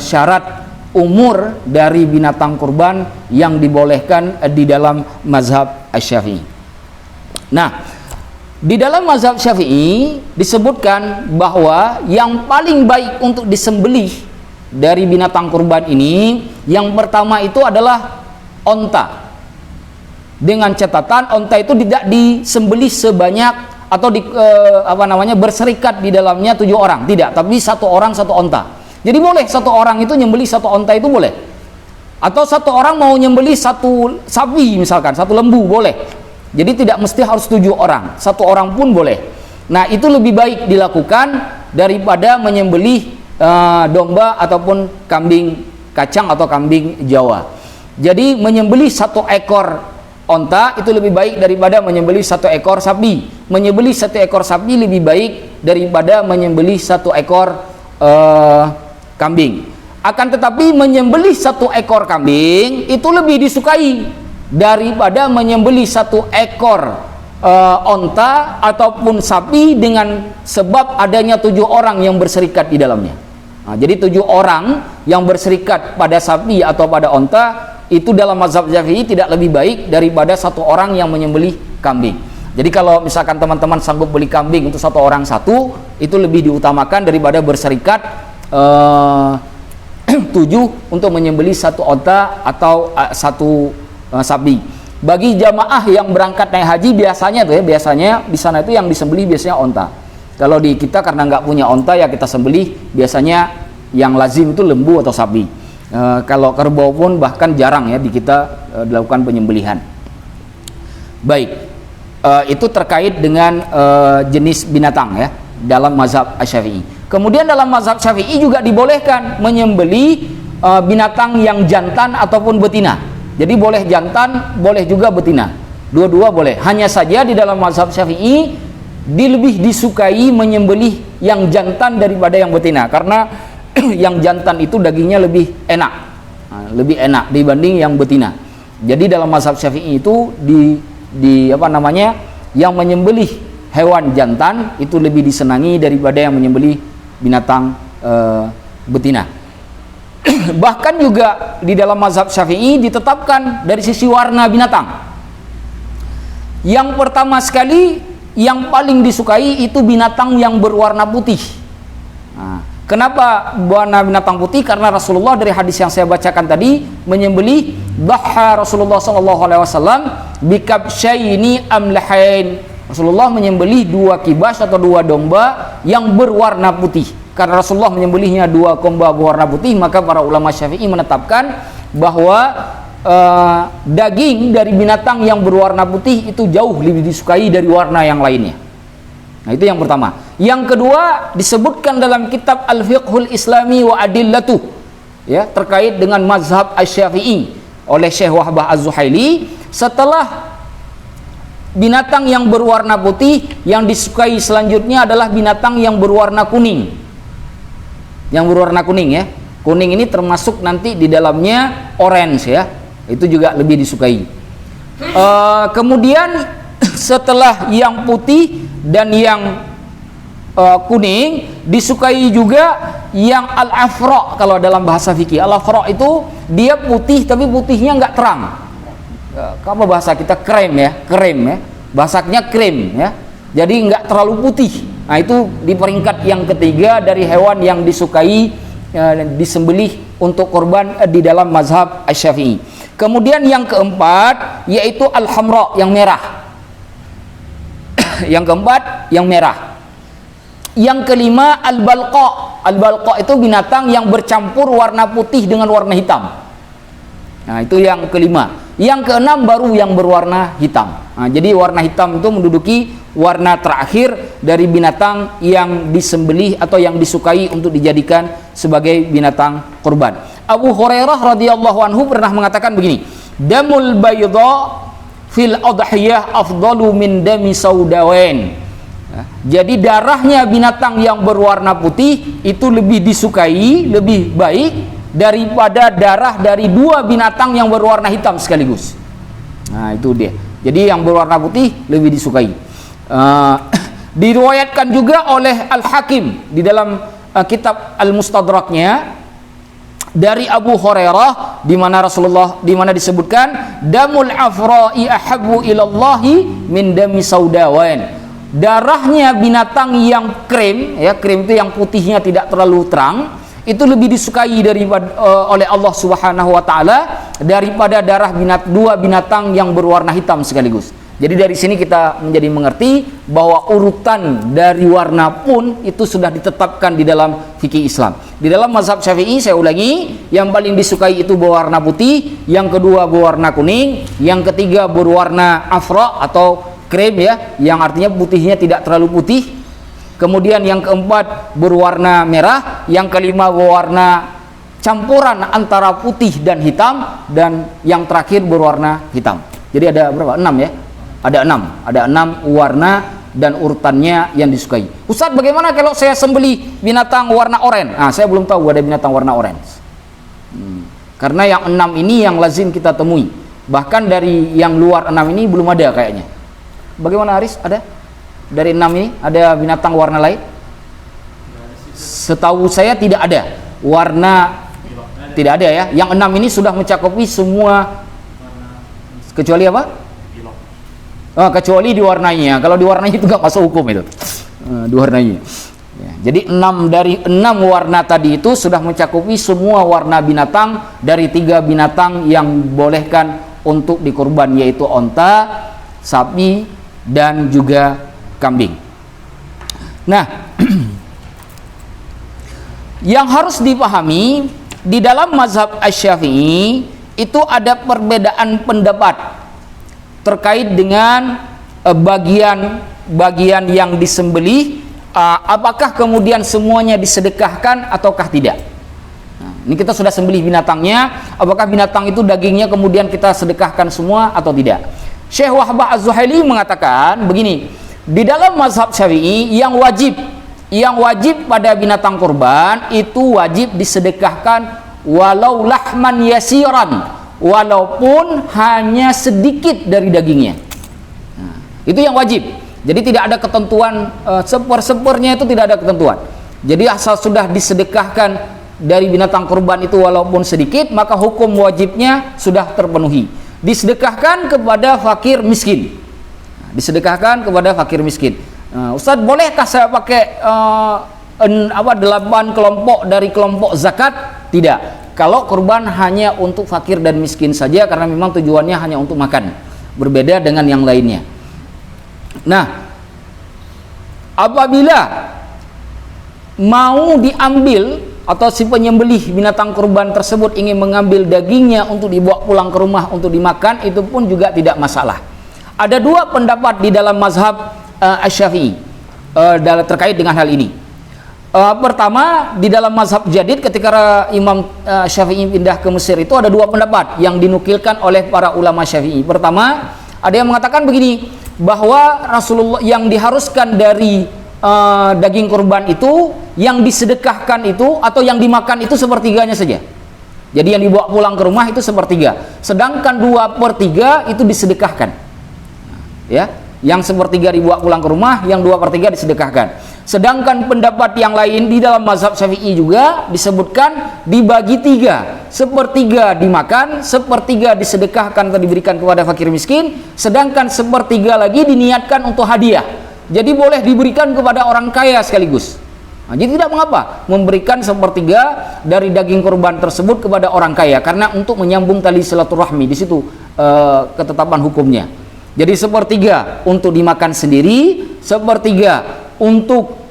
syarat umur dari binatang kurban yang dibolehkan di dalam mazhab Asy-Syafi'i. Nah, di dalam mazhab Syafi'i disebutkan bahwa yang paling baik untuk disembelih dari binatang kurban ini, yang pertama itu adalah onta. Dengan catatan onta itu tidak disembelih sebanyak atau berserikat di dalamnya 7 orang, tidak, tapi 1 orang 1 onta. Jadi boleh 1 orang itu nyembelih 1 onta, itu boleh. Atau 1 orang mau nyembelih 1 sapi misalkan, 1 lembu boleh. Jadi tidak mesti harus 7 orang, 1 orang pun boleh. Nah, itu lebih baik dilakukan daripada menyembelih domba ataupun kambing kacang atau kambing Jawa. Jadi menyembelih 1 ekor onta itu lebih baik daripada menyembelih 1 ekor sapi. Menyembelih 1 ekor sapi lebih baik daripada menyembelih 1 ekor kambing. Akan tetapi menyembelih 1 ekor kambing itu lebih disukai daripada menyembelih 1 ekor onta ataupun sapi dengan sebab adanya 7 orang yang berserikat di dalamnya. Nah, jadi 7 orang yang berserikat pada sapi atau pada onta itu dalam mazhab Syafi'i tidak lebih baik daripada 1 orang yang menyembelih kambing. Jadi kalau misalkan teman-teman sanggup beli kambing untuk 1 orang 1, itu lebih diutamakan daripada berserikat 7 untuk menyembelih 1 onta atau 1 sapi. Bagi jamaah yang berangkat naik haji biasanya di sana itu yang disembelih biasanya onta. Kalau di kita karena nggak punya onta, ya kita sembelih biasanya yang lazim itu lembu atau sapi. Kalau kerbau pun bahkan jarang ya di kita dilakukan penyembelihan. Baik, itu terkait dengan jenis binatang ya dalam mazhab Asy-Syafi'i. Kemudian dalam mazhab Syafi'i juga dibolehkan menyembelih binatang yang jantan ataupun betina. Jadi boleh jantan, boleh juga betina. Dua-dua boleh. Hanya saja di dalam mazhab Syafi'i lebih disukai menyembelih yang jantan daripada yang betina, karena yang jantan itu dagingnya lebih enak dibanding yang betina. Jadi dalam mazhab Syafi'i itu yang menyembelih hewan jantan itu lebih disenangi daripada yang menyembelih binatang betina. Bahkan juga di dalam mazhab Syafi'i ditetapkan dari sisi warna binatang. Yang pertama sekali yang paling disukai itu binatang yang berwarna putih. Nah, kenapa warna binatang putih? Karena Rasulullah dari hadis yang saya bacakan tadi menyembelih dhaha Rasulullah sallallahu alaihi wasallam bikabsyaini amlahain. Rasulullah menyembelih 2 kibas atau 2 domba yang berwarna putih. Karena Rasulullah menyembelihnya 2 domba berwarna putih, maka para ulama Syafi'i menetapkan bahwa daging dari binatang yang berwarna putih itu jauh lebih disukai dari warna yang lainnya. Nah, itu yang pertama. Yang kedua, disebutkan dalam kitab Al-Fiqhul Islami wa Adillatuh, ya, terkait dengan mazhab Asy-Syafi'i oleh Syekh Wahbah Az-Zuhaili, setelah binatang yang berwarna putih, yang disukai selanjutnya adalah binatang yang berwarna kuning. Yang berwarna kuning, ya. Kuning ini termasuk nanti di dalamnya orange, ya. Itu juga lebih disukai. Kemudian setelah yang putih dan yang kuning, disukai juga yang al-afra kalau dalam bahasa fikih. Al-afra itu dia putih tapi putihnya nggak terang. Apa bahasa kita? Krem, ya, krem, ya. Bahasanya krem, ya. Jadi nggak terlalu putih. Nah, itu di peringkat yang ketiga dari hewan yang disukai disembelih untuk korban di dalam mazhab Asy-Syafi'i. Kemudian yang keempat yaitu al-hamra, yang merah. Yang keempat yang merah. Yang kelima al-balqa. Al-balqa itu binatang yang bercampur warna putih dengan warna hitam. Nah, itu yang kelima. Yang keenam baru yang berwarna hitam. Nah, jadi warna hitam itu menduduki warna terakhir dari binatang yang disembelih atau yang disukai untuk dijadikan sebagai binatang kurban. Abu Hurairah radhiyallahu anhu pernah mengatakan begini, damul bayda fil adhiyah afdalu min dami saudawain. Jadi darahnya binatang yang berwarna putih itu lebih disukai, lebih baik daripada darah dari 2 binatang yang berwarna hitam sekaligus. Nah, itu dia. Jadi yang berwarna putih lebih disukai. Diriwayatkan juga oleh Al-Hakim di dalam kitab Al-Mustadraknya dari Abu Hurairah di mana disebutkan damul afra'i ahabbu ilallahi min dami saudawan. Darahnya binatang yang krem, ya, krem itu yang putihnya tidak terlalu terang, itu lebih disukai oleh Allah Subhanahu wa taala daripada darah 2 binatang yang berwarna hitam sekaligus. Jadi dari sini kita menjadi mengerti bahwa urutan dari warna pun itu sudah ditetapkan di dalam fikih Islam. Di dalam mazhab Syafi'i, saya ulangi, yang paling disukai itu berwarna putih, yang kedua berwarna kuning, yang ketiga berwarna afra atau krem, ya, yang artinya putihnya tidak terlalu putih. Kemudian yang keempat berwarna merah, yang kelima berwarna campuran antara putih dan hitam, dan yang terakhir berwarna hitam. Jadi ada berapa? 6, ya. Ada 6 warna dan urutannya yang disukai. Ustaz, bagaimana kalau saya sembelih binatang warna oranye? Nah, saya belum tahu ada binatang warna orange. Karena yang 6 ini yang lazim kita temui. Bahkan dari yang luar 6 ini belum ada kayaknya. Bagaimana, Aris? Ada? Dari 6 ini ada binatang warna lain? Setahu saya tidak ada. Warna tidak ada, ya. Yang 6 ini sudah mencakupi semua kecuali apa? Kecuali diwarnainya. Kalau diwarnai itu nggak masuk hukum itu. Diwarnainya. Ya, jadi 6 dari 6 warna tadi itu sudah mencakupi semua warna binatang dari 3 binatang yang bolehkan untuk dikurban, yaitu onta, sapi, dan juga kambing. Nah, yang harus dipahami di dalam mazhab Asy-Syafi'i itu ada perbedaan pendapat terkait dengan bagian yang disembelih, apakah kemudian semuanya disedekahkan ataukah tidak. Nah, ini kita sudah sembelih binatangnya, apakah binatang itu dagingnya kemudian kita sedekahkan semua atau tidak. Syekh Wahbah Az-Zuhaili mengatakan begini, di dalam mazhab Syafi'i yang wajib pada binatang kurban itu wajib disedekahkan walau lahman yasiran, walaupun hanya sedikit dari dagingnya. Nah, itu yang wajib. Jadi tidak ada ketentuan seper-sepernya, itu tidak ada ketentuan. Jadi asal sudah disedekahkan dari binatang kurban itu walaupun sedikit, maka hukum wajibnya sudah terpenuhi. Disedekahkan kepada fakir miskin. Disedekahkan kepada fakir miskin. Ustaz, bolehkah saya pakai 8 kelompok dari kelompok zakat? Tidak. Kalau kurban hanya untuk fakir dan miskin saja, karena memang tujuannya hanya untuk makan, berbeda dengan yang lainnya. Nah, apabila mau diambil atau si penyembelih binatang kurban tersebut ingin mengambil dagingnya untuk dibawa pulang ke rumah untuk dimakan, itu pun juga tidak masalah. Ada 2 pendapat di dalam mazhab Asy-Syafi'i terkait dengan hal ini. Pertama, di dalam mazhab jadid ketika Imam Syafi'i pindah ke Mesir itu ada 2 pendapat yang dinukilkan oleh para ulama Syafi'i. Pertama, ada yang mengatakan begini, bahwa Rasulullah yang diharuskan dari daging kurban itu, yang disedekahkan itu atau yang dimakan itu sepertiganya saja. Jadi yang dibawa pulang ke rumah itu sepertiga, sedangkan 2/3 itu disedekahkan. Ya, yang sepertiga dibawa pulang ke rumah, yang 2/3 disedekahkan. Sedangkan pendapat yang lain di dalam mazhab Syafi'i juga disebutkan dibagi 3, 1/3 dimakan, 1/3 disedekahkan atau diberikan kepada fakir miskin, sedangkan 1/3 lagi diniatkan untuk hadiah. Jadi boleh diberikan kepada orang kaya sekaligus. Nah, jadi tidak mengapa memberikan 1/3 dari daging kurban tersebut kepada orang kaya, karena untuk menyambung tali silaturahmi. Di situ ketetapan hukumnya. Jadi 1/3 untuk dimakan sendiri, 1/3 untuk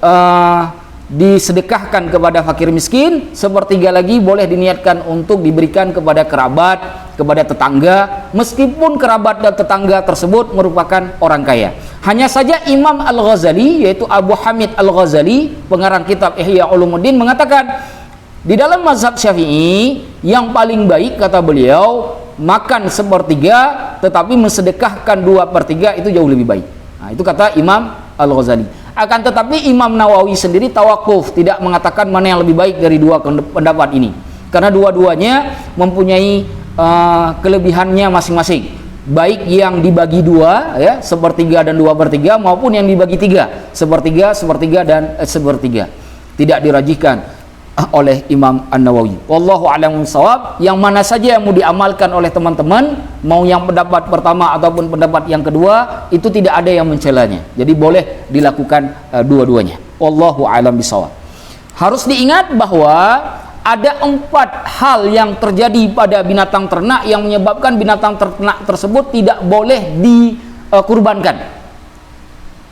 disedekahkan kepada fakir miskin, 1/3 lagi boleh diniatkan untuk diberikan kepada kerabat, kepada tetangga, meskipun kerabat dan tetangga tersebut merupakan orang kaya. Hanya saja Imam Al-Ghazali, yaitu Abu Hamid Al-Ghazali, pengarang kitab Ihya Ulumuddin, mengatakan di dalam mazhab Syafi'i yang paling baik, kata beliau, makan 1/3 tetapi mensedekahkan 2/3 itu jauh lebih baik. Nah, itu kata Imam Al-Ghazali. Akan tetapi Imam Nawawi sendiri tawakuf, tidak mengatakan mana yang lebih baik dari 2 pendapat ini, karena dua-duanya mempunyai kelebihannya masing-masing, baik yang dibagi 2 ya, 1/3 dan 2/3, maupun yang dibagi 3, 1/3, 1/3 dan 1/3, tidak dirajihkan oleh Imam An-Nawawi. Wallahu a'lam bishawab. Yang mana saja yang mau diamalkan oleh teman-teman, mau yang pendapat pertama ataupun pendapat yang kedua, itu tidak ada yang mencelanya. Jadi boleh dilakukan dua-duanya. Wallahu a'lam bishawab. Harus diingat bahwa ada 4 hal yang terjadi pada binatang ternak yang menyebabkan binatang ternak tersebut tidak boleh dikurbankan.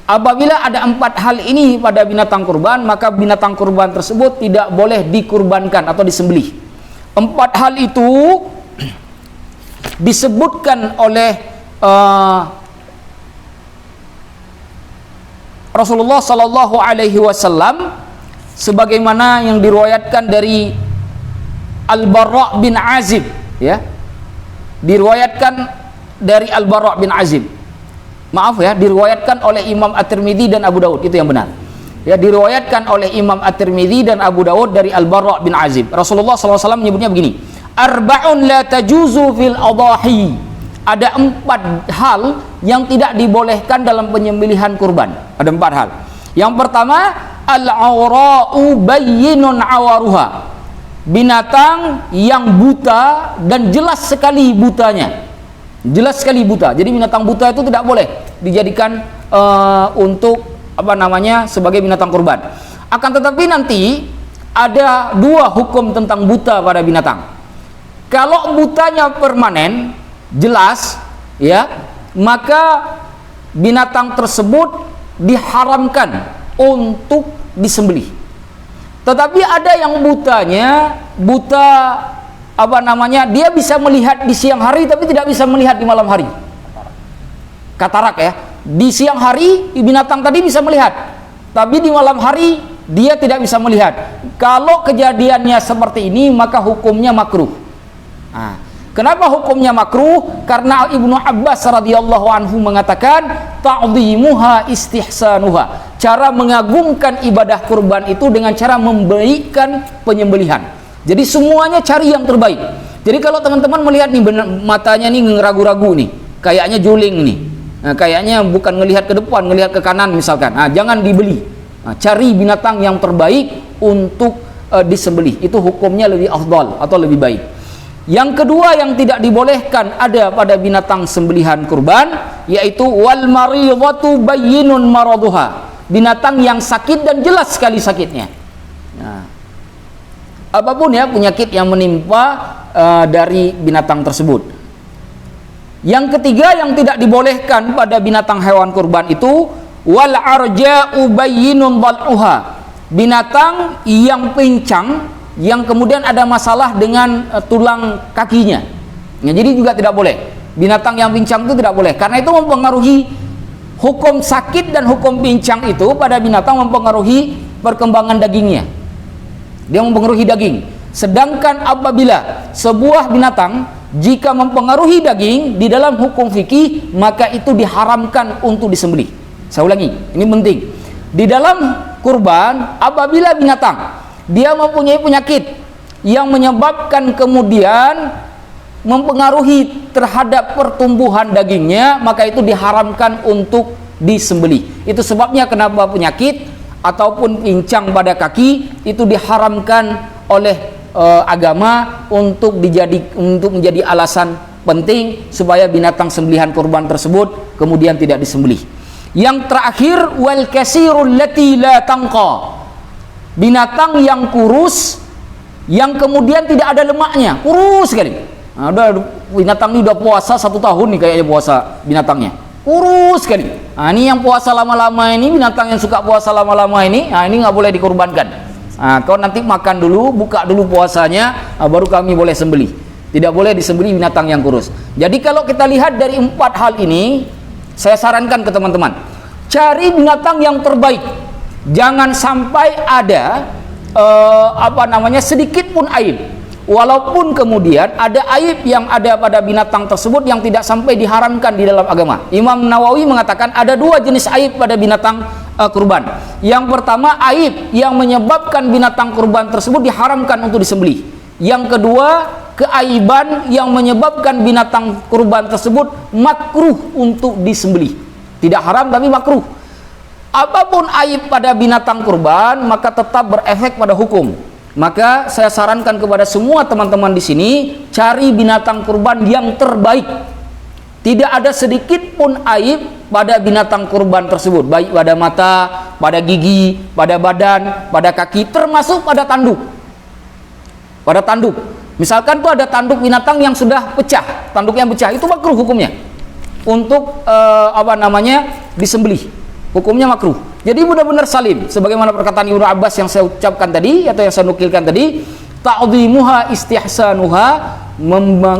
Apabila ada 4 hal ini pada binatang kurban, maka binatang kurban tersebut tidak boleh dikurbankan atau disembelih. 4 hal itu disebutkan oleh Rasulullah Sallallahu Alaihi Wasallam, sebagaimana yang diriwayatkan dari Al-Bara' bin Azib, ya, diriwayatkan dari Al-Bara' bin Azib. Maaf ya, diriwayatkan oleh Imam At-Tirmidzi dan Abu Daud, itu yang benar. Ya, diriwayatkan oleh Imam At-Tirmidzi dan Abu Daud dari Al-Bara' bin Azib. Rasulullah SAW menyebutnya begini, arba'un la tajuzu fil adahi. Ada 4 hal yang tidak dibolehkan dalam penyembelihan kurban. Ada 4 hal. Yang pertama, al-awra'u bayyinun awaruha. Binatang yang buta dan jelas sekali butanya. Jelas sekali buta. Jadi binatang buta itu tidak boleh dijadikan untuk sebagai binatang kurban. Akan tetapi nanti ada 2 hukum tentang buta pada binatang. Kalau butanya permanen, jelas, ya, maka binatang tersebut diharamkan untuk disembelih. Tetapi ada yang butanya buta dia bisa melihat di siang hari tapi tidak bisa melihat di malam hari. Katarak ya. Di siang hari binatang tadi bisa melihat, tapi di malam hari dia tidak bisa melihat. Kalau kejadiannya seperti ini, maka hukumnya makruh. Nah, kenapa hukumnya makruh? Karena Ibnu Abbas radhiyallahu anhu mengatakan ta'dhimuha istihsanuha. Cara mengagungkan ibadah kurban itu dengan cara membaikkan penyembelihan. Jadi semuanya cari yang terbaik. Jadi kalau teman-teman melihat nih matanya nih ngeragu-ragu nih, kayaknya juling nih, nah, kayaknya bukan ngelihat ke depan, ngelihat ke kanan misalkan, nah, jangan dibeli. Nah, cari binatang yang terbaik untuk disembelih. Itu hukumnya lebih afdal atau lebih baik. Yang kedua yang tidak dibolehkan ada pada binatang sembelihan kurban, yaitu wal maridatu bayyinun maraduha, binatang yang sakit dan jelas sekali sakitnya. Nah, apapun ya penyakit yang menimpa dari binatang tersebut. Yang ketiga yang tidak dibolehkan pada binatang hewan kurban itu wal arja'u bayyinun dal'uha, binatang yang pincang yang kemudian ada masalah dengan tulang kakinya. Ya, jadi juga tidak boleh. Binatang yang pincang itu tidak boleh, karena itu mempengaruhi hukum sakit dan hukum pincang itu pada binatang mempengaruhi perkembangan dagingnya. Dia mempengaruhi daging. Sedangkan apabila sebuah binatang jika mempengaruhi daging di dalam hukum fikih, maka itu diharamkan untuk disembelih. Saya ulangi, ini penting. Di dalam kurban, apabila binatang dia mempunyai penyakit yang menyebabkan kemudian mempengaruhi terhadap pertumbuhan dagingnya, maka itu diharamkan untuk disembelih. Itu sebabnya kenapa penyakit ataupun pincang pada kaki itu diharamkan oleh agama untuk menjadi alasan penting supaya binatang sembelihan kurban tersebut kemudian tidak disembelih. Yang terakhir wal kasirul lati la tanqa, binatang yang kurus yang kemudian tidak ada lemaknya, kurus sekali. Nah, binatang ini udah puasa 1 tahun nih kayaknya puasa binatangnya, kurus sekali. Nah, ini yang puasa lama-lama ini, binatang yang suka puasa lama-lama ini, nah ini nggak boleh dikorbankan. Nah, kau nanti makan dulu, buka dulu puasanya, baru kami boleh sembelih. Tidak boleh disembelih binatang yang kurus. Jadi kalau kita lihat dari 4 hal ini, saya sarankan ke teman-teman, cari binatang yang terbaik. Jangan sampai ada sedikit pun aib. Walaupun kemudian ada aib yang ada pada binatang tersebut yang tidak sampai diharamkan di dalam agama. Imam Nawawi mengatakan ada 2 jenis aib pada binatang kurban. Yang pertama, aib yang menyebabkan binatang kurban tersebut diharamkan untuk disembelih. Yang kedua, keaiban yang menyebabkan binatang kurban tersebut makruh untuk disembelih. Tidak haram tapi makruh. Apapun aib pada binatang kurban maka tetap berefek pada hukum. Maka saya sarankan kepada semua teman-teman di sini, cari binatang kurban yang terbaik. Tidak ada sedikit pun aib pada binatang kurban tersebut, baik pada mata, pada gigi, pada badan, pada kaki, termasuk pada tanduk. Pada tanduk. Misalkan tuh ada tanduk binatang yang sudah pecah, tanduknya pecah, itu makruh hukumnya untuk disembelih. Hukumnya makruh. Jadi benar-benar salim, sebagaimana perkataan Ibnu Abbas yang saya ucapkan tadi atau yang saya nukilkan tadi, ta'dhimuha istihsanuha,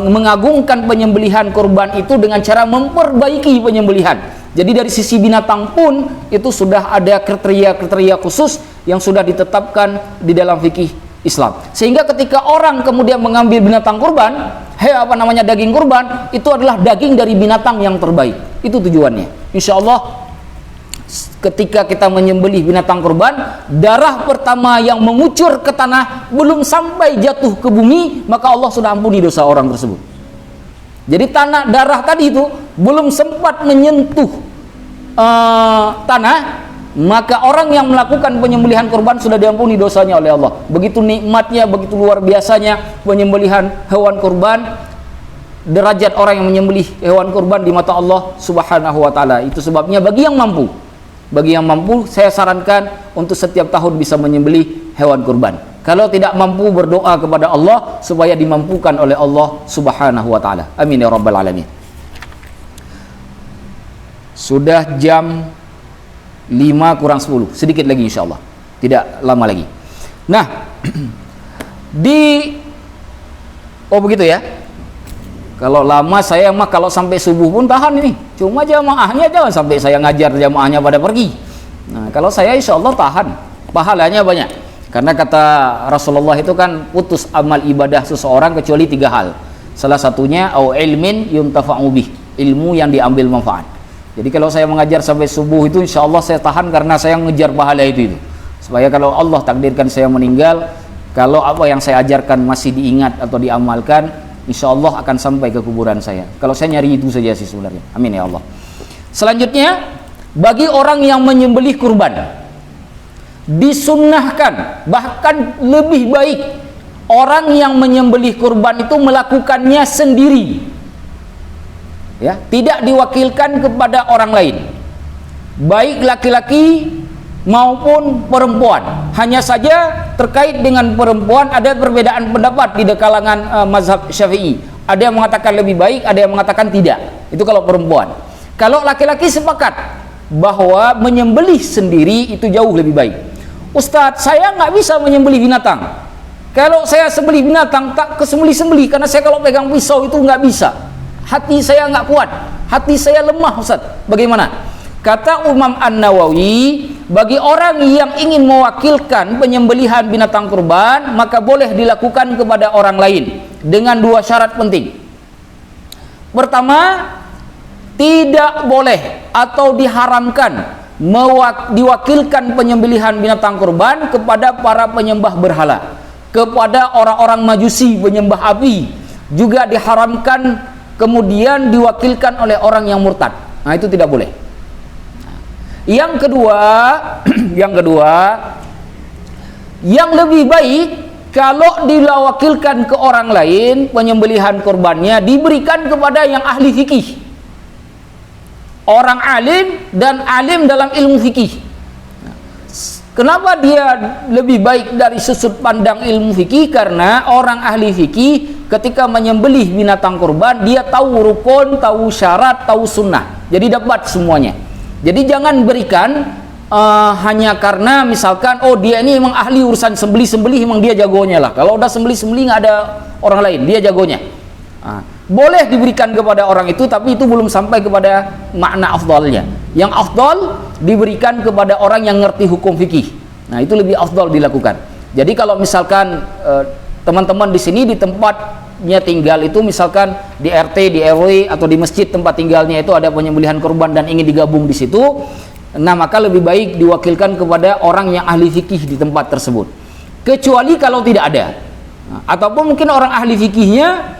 mengagungkan penyembelihan kurban itu dengan cara memperbaiki penyembelihan. Jadi dari sisi binatang pun itu sudah ada kriteria-kriteria khusus yang sudah ditetapkan di dalam fikih Islam. Sehingga ketika orang kemudian mengambil binatang kurban, daging kurban, itu adalah daging dari binatang yang terbaik. Itu tujuannya. Insya Allah ketika kita menyembelih binatang kurban, darah pertama yang mengucur ke tanah belum sampai jatuh ke bumi, maka Allah sudah ampuni dosa orang tersebut. Jadi darah tadi itu belum sempat menyentuh tanah, maka orang yang melakukan penyembelihan kurban sudah diampuni dosanya oleh Allah. Begitu nikmatnya, begitu luar biasanya penyembelihan hewan kurban. Derajat orang yang menyembelih hewan kurban di mata Allah Subhanahu wa taala. Itu sebabnya bagi yang mampu saya sarankan untuk setiap tahun bisa menyembelih hewan kurban. Kalau tidak mampu, berdoa kepada Allah supaya dimampukan oleh Allah Subhanahu wa taala. Amin ya rabbal alamin. Sudah jam 5 kurang 10, sedikit lagi insyaallah. Tidak lama lagi. Nah, begitu ya. Kalau lama saya mah kalau sampai subuh pun tahan ini. Cuma jamaahnya jangan sampai saya ngajar jamaahnya pada pergi. Nah, kalau saya insya Allah tahan. Pahalanya banyak. Karena kata Rasulullah itu kan putus amal ibadah seseorang kecuali 3 hal. Salah satunya au ilmin yuntafa'u bih, ilmu yang diambil manfaat. Jadi kalau saya mengajar sampai subuh itu insya Allah saya tahan karena saya mengejar pahala itu. Supaya kalau Allah takdirkan saya meninggal, kalau apa yang saya ajarkan masih diingat atau diamalkan, insya Allah akan sampai ke kuburan saya. Kalau saya nyari itu saja sih sebenarnya. Amin ya Allah. Selanjutnya, bagi orang yang menyembelih kurban, disunnahkan, bahkan lebih baik orang yang menyembelih kurban itu melakukannya sendiri, ya, tidak diwakilkan kepada orang lain, baik laki-laki maupun perempuan. Hanya saja terkait dengan perempuan ada perbedaan pendapat di kalangan mazhab Syafi'i. Ada yang mengatakan lebih baik, ada yang mengatakan tidak. Itu kalau perempuan. Kalau laki-laki sepakat bahwa menyembelih sendiri itu jauh lebih baik. Ustadz, saya nggak bisa menyembelih binatang. Kalau saya sembelih binatang tak kesembelih-sembelih, karena saya kalau pegang pisau itu nggak bisa. Hati saya nggak kuat, hati saya lemah, Ustadz. Bagaimana? Kata Imam An-Nawawi, bagi orang yang ingin mewakilkan penyembelihan binatang kurban, maka boleh dilakukan kepada orang lain dengan dua syarat penting. Pertama, tidak boleh atau diharamkan diwakilkan penyembelihan binatang kurban kepada para penyembah berhala, kepada orang-orang Majusi penyembah api. Juga diharamkan kemudian diwakilkan oleh orang yang murtad. Nah, itu tidak boleh. Yang kedua, yang lebih baik kalau diwakilkan ke orang lain penyembelihan kurbannya diberikan kepada yang ahli fikih, orang alim dan alim dalam ilmu fikih. Kenapa dia lebih baik dari sudut pandang ilmu fikih? Karena orang ahli fikih ketika menyembelih binatang kurban dia tahu rukun, tahu syarat, tahu sunnah, jadi dapat semuanya. Jadi jangan berikan hanya karena misalkan oh dia ini memang ahli urusan sembelih memang dia jagonya lah. Kalau udah sembelih nggak ada orang lain, dia jagonya. Boleh diberikan kepada orang itu, tapi itu belum sampai kepada makna afdalnya. Yang afdal diberikan kepada orang yang ngerti hukum fikih. Nah, itu lebih afdal dilakukan. Jadi kalau misalkan teman-teman di sini di tempatnya tinggal itu misalkan di RT, di RW atau di masjid tempat tinggalnya itu ada penyembelihan kurban dan ingin digabung di situ, nah maka lebih baik diwakilkan kepada orang yang ahli fikih di tempat tersebut. Kecuali kalau tidak ada, ataupun mungkin orang ahli fikihnya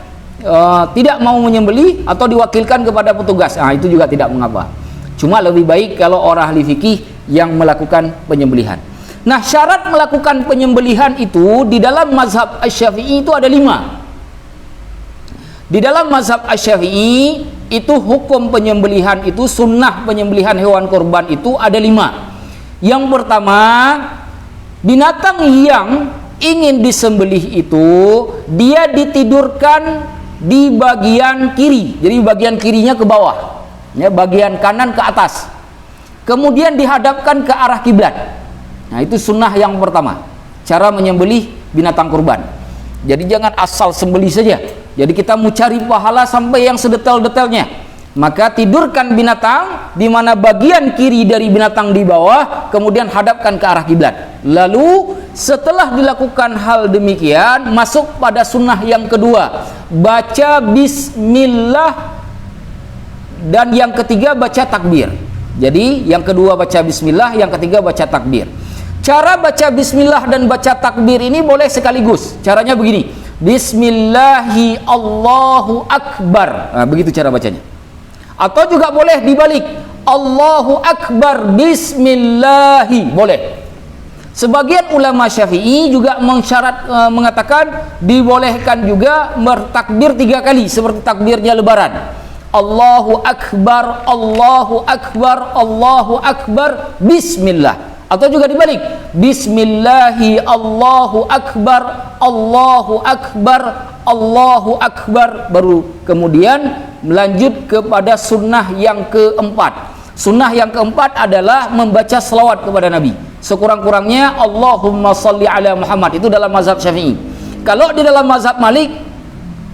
tidak mau menyembelih atau diwakilkan kepada petugas, nah itu juga tidak mengapa. Cuma lebih baik kalau orang ahli fikih yang melakukan penyembelihan. Nah, syarat melakukan penyembelihan itu di dalam mazhab Asy-Syafi'i itu ada 5. Di dalam mazhab Asy-Syafi'i itu hukum penyembelihan itu, sunnah penyembelihan hewan kurban itu ada 5. Yang pertama, binatang yang ingin disembelih itu dia ditidurkan di bagian kiri, jadi bagian kirinya ke bawah, ya, bagian kanan ke atas, kemudian dihadapkan ke arah kiblat. Nah, itu sunnah yang pertama, cara menyembelih binatang kurban. Jadi jangan asal sembelih saja. Jadi kita mau cari pahala sampai yang sedetail-detailnya. Maka tidurkan binatang di mana bagian kiri dari binatang di bawah, kemudian hadapkan ke arah kiblat. Lalu setelah dilakukan hal demikian, masuk pada sunnah yang kedua, baca bismillah, dan yang ketiga baca takbir. Jadi yang kedua baca bismillah, yang ketiga baca takbir. Cara baca bismillah dan baca takbir ini boleh sekaligus. Caranya begini, bismillahi Allahu akbar, nah, begitu cara bacanya. Atau juga boleh dibalik, Allahu akbar bismillahi, boleh. Sebagian ulama Syafi'i juga mengatakan dibolehkan juga bertakbir 3 kali seperti takbirnya lebaran. Allahu akbar, Allahu akbar, Allahu akbar, bismillah. Atau juga dibalik, bismillahi Allahu akbar, Allahu akbar, Allahu akbar, baru kemudian melanjut kepada sunnah yang keempat. Sunnah yang keempat adalah membaca selawat kepada Nabi, sekurang-kurangnya Allahumma salli ala Muhammad. Itu dalam mazhab Syafi'i. Kalau di dalam mazhab Malik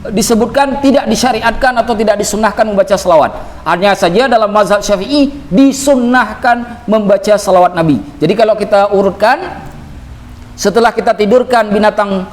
disebutkan tidak disyariatkan atau tidak disunnahkan membaca selawat. Hanya saja dalam mazhab Syafi'i disunnahkan membaca selawat Nabi. Jadi kalau kita urutkan, setelah kita tidurkan binatang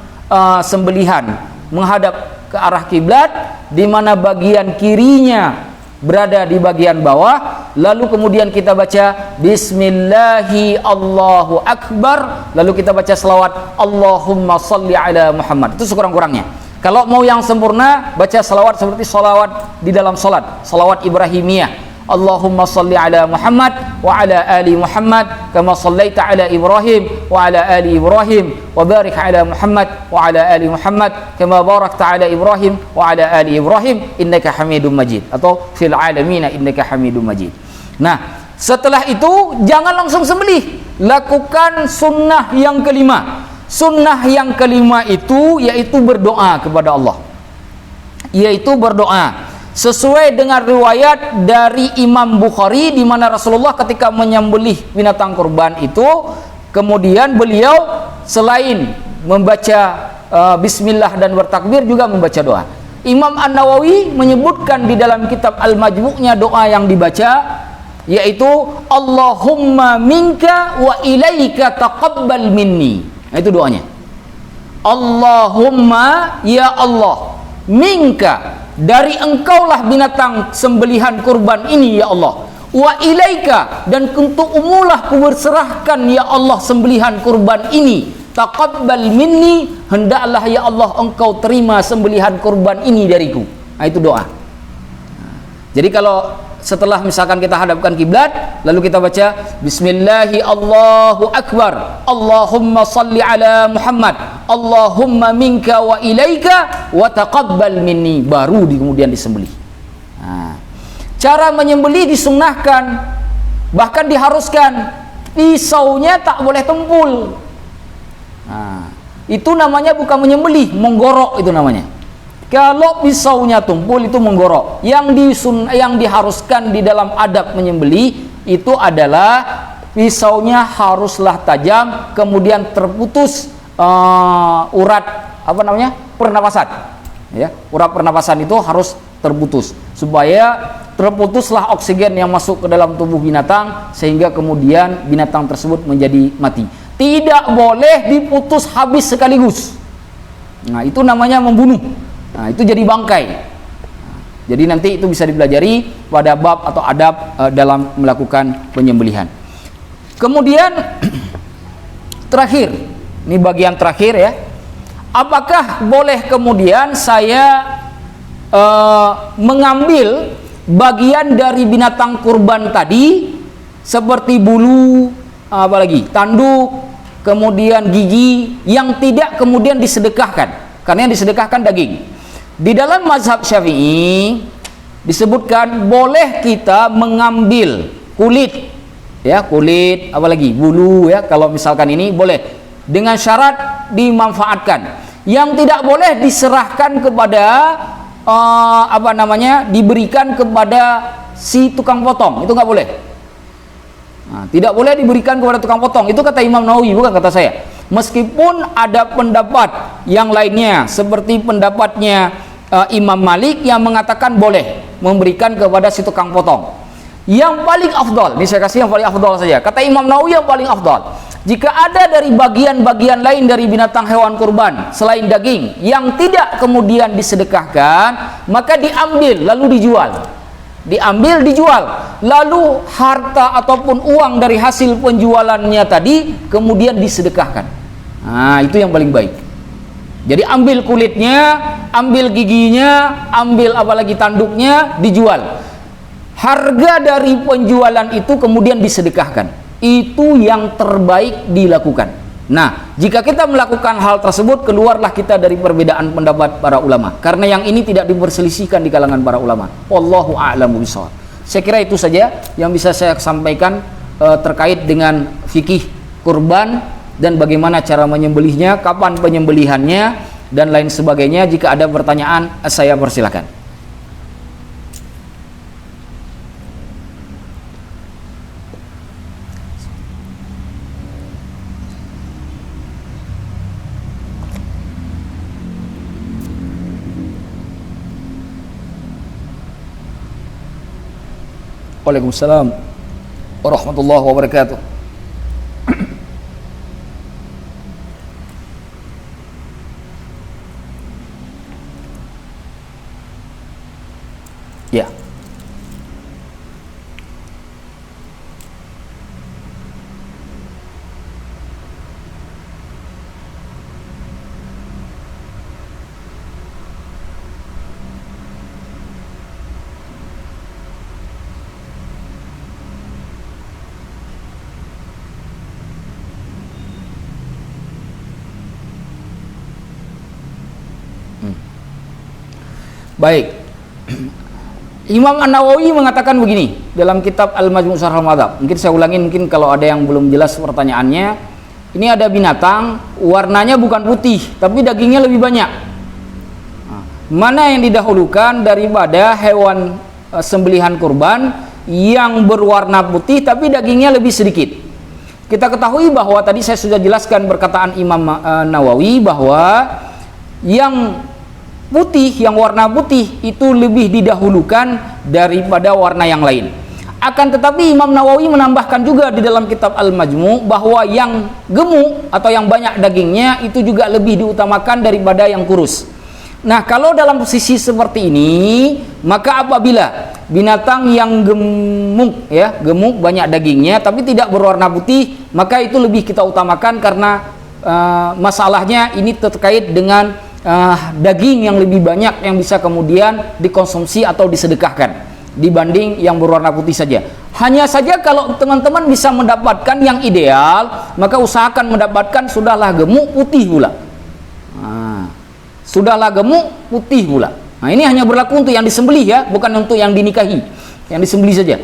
sembelihan menghadap ke arah kiblat, di mana bagian kirinya berada di bagian bawah, lalu kemudian kita baca bismillahi Allahu akbar, lalu kita baca selawat Allahumma salli ala Muhammad. Itu sekurang-kurangnya. Kalau mau yang sempurna, baca salawat seperti salawat di dalam salat, salawat Ibrahimiyah. Allahumma salli ala Muhammad wa ala ali Muhammad kama sallaita ala Ibrahim wa ala ali Ibrahim wa barik ala Muhammad wa ala ali Muhammad kama barakta ala Ibrahim wa ala ali Ibrahim innaka Hamidum Majid, atau fil alamin innaka Hamidum Majid. Nah, setelah itu jangan langsung sembelih, lakukan sunnah yang kelima. Sunnah yang kelima itu yaitu berdoa kepada Allah, yaitu berdoa sesuai dengan riwayat dari Imam Bukhari, di mana Rasulullah ketika menyembelih binatang kurban itu, kemudian beliau selain membaca bismillah dan bertakbir juga membaca doa. Imam An-Nawawi menyebutkan di dalam kitab Al-Majmu'-nya doa yang dibaca yaitu Allahumma minka wa ilaika taqabbal minni. Nah, itu doanya. Allahumma, ya Allah, minka, dari engkaulah binatang sembelihan kurban ini ya Allah, wa ilaika, dan untuk umulah kuberserahkan ya Allah sembelihan kurban ini, taqabbal minni, hendaklah ya Allah engkau terima sembelihan kurban ini dariku. Nah, itu doa. Jadi kalau setelah misalkan kita hadapkan kiblat, lalu kita baca Bismillahi Allahu Akbar, Allahumma salli ala Muhammad, Allahumma minka wa ilaika wa taqabbal minni, baru kemudian disembelih. Nah, cara menyembelih disunnahkan, bahkan diharuskan, pisaunya tak boleh tumpul. Nah, itu namanya bukan menyembelih, menggorok itu namanya. Kalau pisaunya tumpul itu menggorok. Yang diharuskan di dalam adab menyembelih itu adalah pisaunya haruslah tajam, kemudian terputus urat pernapasan. Ya, urat pernapasan itu harus terputus supaya terputuslah oksigen yang masuk ke dalam tubuh binatang sehingga kemudian binatang tersebut menjadi mati. Tidak boleh diputus habis sekaligus. Nah, itu namanya membunuh. Nah, itu jadi bangkai. Jadi nanti itu bisa dipelajari pada bab atau adab dalam melakukan penyembelihan. Kemudian terakhir, ini bagian terakhir ya. Apakah boleh kemudian saya mengambil bagian dari binatang kurban tadi seperti bulu, apalagi tanduk, kemudian gigi yang tidak kemudian disedekahkan? Karena yang disedekahkan daging. Di dalam mazhab Syafi'i disebutkan boleh kita mengambil kulit, ya, kulit, apalagi bulu, ya, kalau misalkan ini boleh, dengan syarat dimanfaatkan. Yang tidak boleh diserahkan kepada diberikan kepada si tukang potong, itu nggak boleh. Nah, tidak boleh diberikan kepada tukang potong, itu kata Imam Nawawi, bukan kata saya. Meskipun ada pendapat yang lainnya seperti pendapatnya Imam Malik yang mengatakan boleh memberikan kepada si tukang potong. Yang paling afdal, ini saya kasih yang paling afdal saja. Kata Imam Nawawi yang paling afdal, jika ada dari bagian-bagian lain dari binatang hewan kurban selain daging yang tidak kemudian disedekahkan, maka diambil lalu dijual. Diambil, dijual, lalu harta ataupun uang dari hasil penjualannya tadi kemudian disedekahkan. Nah, itu yang paling baik. Jadi ambil kulitnya, ambil giginya, ambil apalagi tanduknya, dijual. Harga dari penjualan itu kemudian disedekahkan. Itu yang terbaik dilakukan. Nah, jika kita melakukan hal tersebut, keluarlah kita dari perbedaan pendapat para ulama. Karena yang ini tidak diperselisihkan di kalangan para ulama. Wallahu a'lamu bishawab. Saya kira itu saja yang bisa saya sampaikan terkait dengan fikih kurban dan bagaimana cara menyembelihnya, kapan penyembelihannya, dan lain sebagainya. Jika ada pertanyaan, saya persilakan. Waalaikumsalam warahmatullahi wabarakatuh. Ya. Baik. Imam An-Nawawi mengatakan begini dalam kitab Al-Majmu' Syarh Al-Madzhab. Mungkin saya ulangin, mungkin kalau ada yang belum jelas pertanyaannya. Ini ada binatang, warnanya bukan putih, tapi dagingnya lebih banyak. Mana yang didahulukan daripada hewan sembelihan kurban yang berwarna putih tapi dagingnya lebih sedikit? Kita ketahui bahwa tadi saya sudah jelaskan perkataan Imam Nawawi bahwa yang putih, yang warna putih itu lebih didahulukan daripada warna yang lain. Akan tetapi Imam Nawawi menambahkan juga di dalam kitab Al-Majmu' bahwa yang gemuk atau yang banyak dagingnya itu juga lebih diutamakan daripada yang kurus. Nah, kalau dalam posisi seperti ini, maka apabila binatang yang gemuk, ya, gemuk banyak dagingnya tapi tidak berwarna putih, maka itu lebih kita utamakan karena masalahnya ini terkait dengan daging yang lebih banyak yang bisa kemudian dikonsumsi atau disedekahkan dibanding yang berwarna putih saja. Hanya saja kalau teman-teman bisa mendapatkan yang ideal, maka usahakan mendapatkan sudahlah gemuk putih pula. Sudahlah gemuk putih pula. Nah, ini hanya berlaku untuk yang disembelih, ya, bukan untuk yang dinikahi. Yang disembelih saja.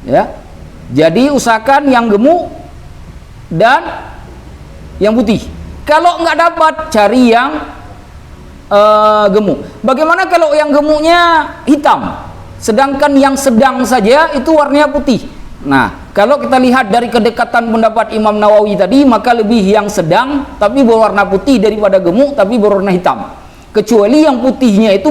Ya. Jadi usahakan yang gemuk dan yang putih. Kalau nggak dapat, cari yang gemuk. Bagaimana kalau yang gemuknya hitam, sedangkan yang sedang saja itu warnanya putih? Nah, kalau kita lihat dari kedekatan pendapat Imam Nawawi tadi, maka lebih yang sedang tapi berwarna putih daripada gemuk tapi berwarna hitam. Kecuali yang putihnya itu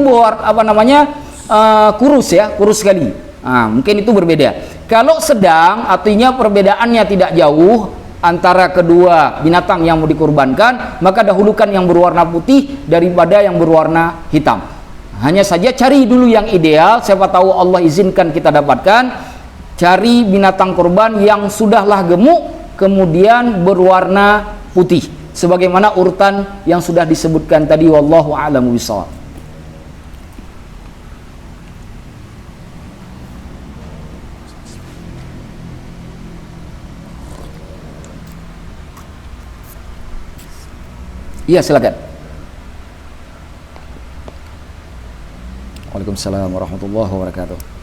kurus, ya, kurus sekali. Nah, mungkin itu berbeda. Kalau sedang, artinya perbedaannya tidak jauh antara kedua binatang yang mau dikurbankan, maka dahulukan yang berwarna putih daripada yang berwarna hitam. Hanya saja cari dulu yang ideal, siapa tahu Allah izinkan kita dapatkan. Cari binatang kurban yang sudahlah gemuk kemudian berwarna putih, sebagaimana urutan yang sudah disebutkan tadi. Wallahu a'lamu bishawab. Iya, silakan. Waalaikumsalam warahmatullahi wabarakatuh.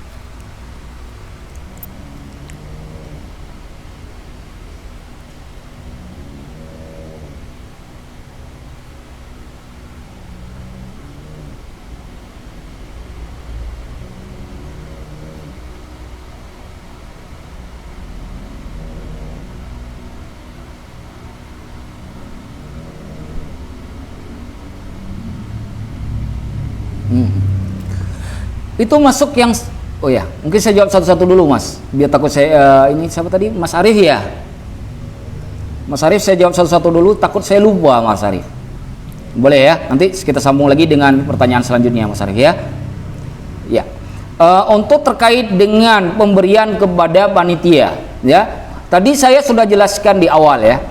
Itu masuk yang, oh ya, mungkin saya jawab satu-satu dulu, Mas, biar takut saya ini siapa tadi, Mas Arif, ya, Mas Arif, saya jawab satu-satu dulu, takut saya lupa, Mas Arif. Boleh ya, nanti kita sambung lagi dengan pertanyaan selanjutnya, Mas Arif, ya. Ya, untuk terkait dengan pemberian kepada panitia, ya, tadi saya sudah jelaskan di awal, ya,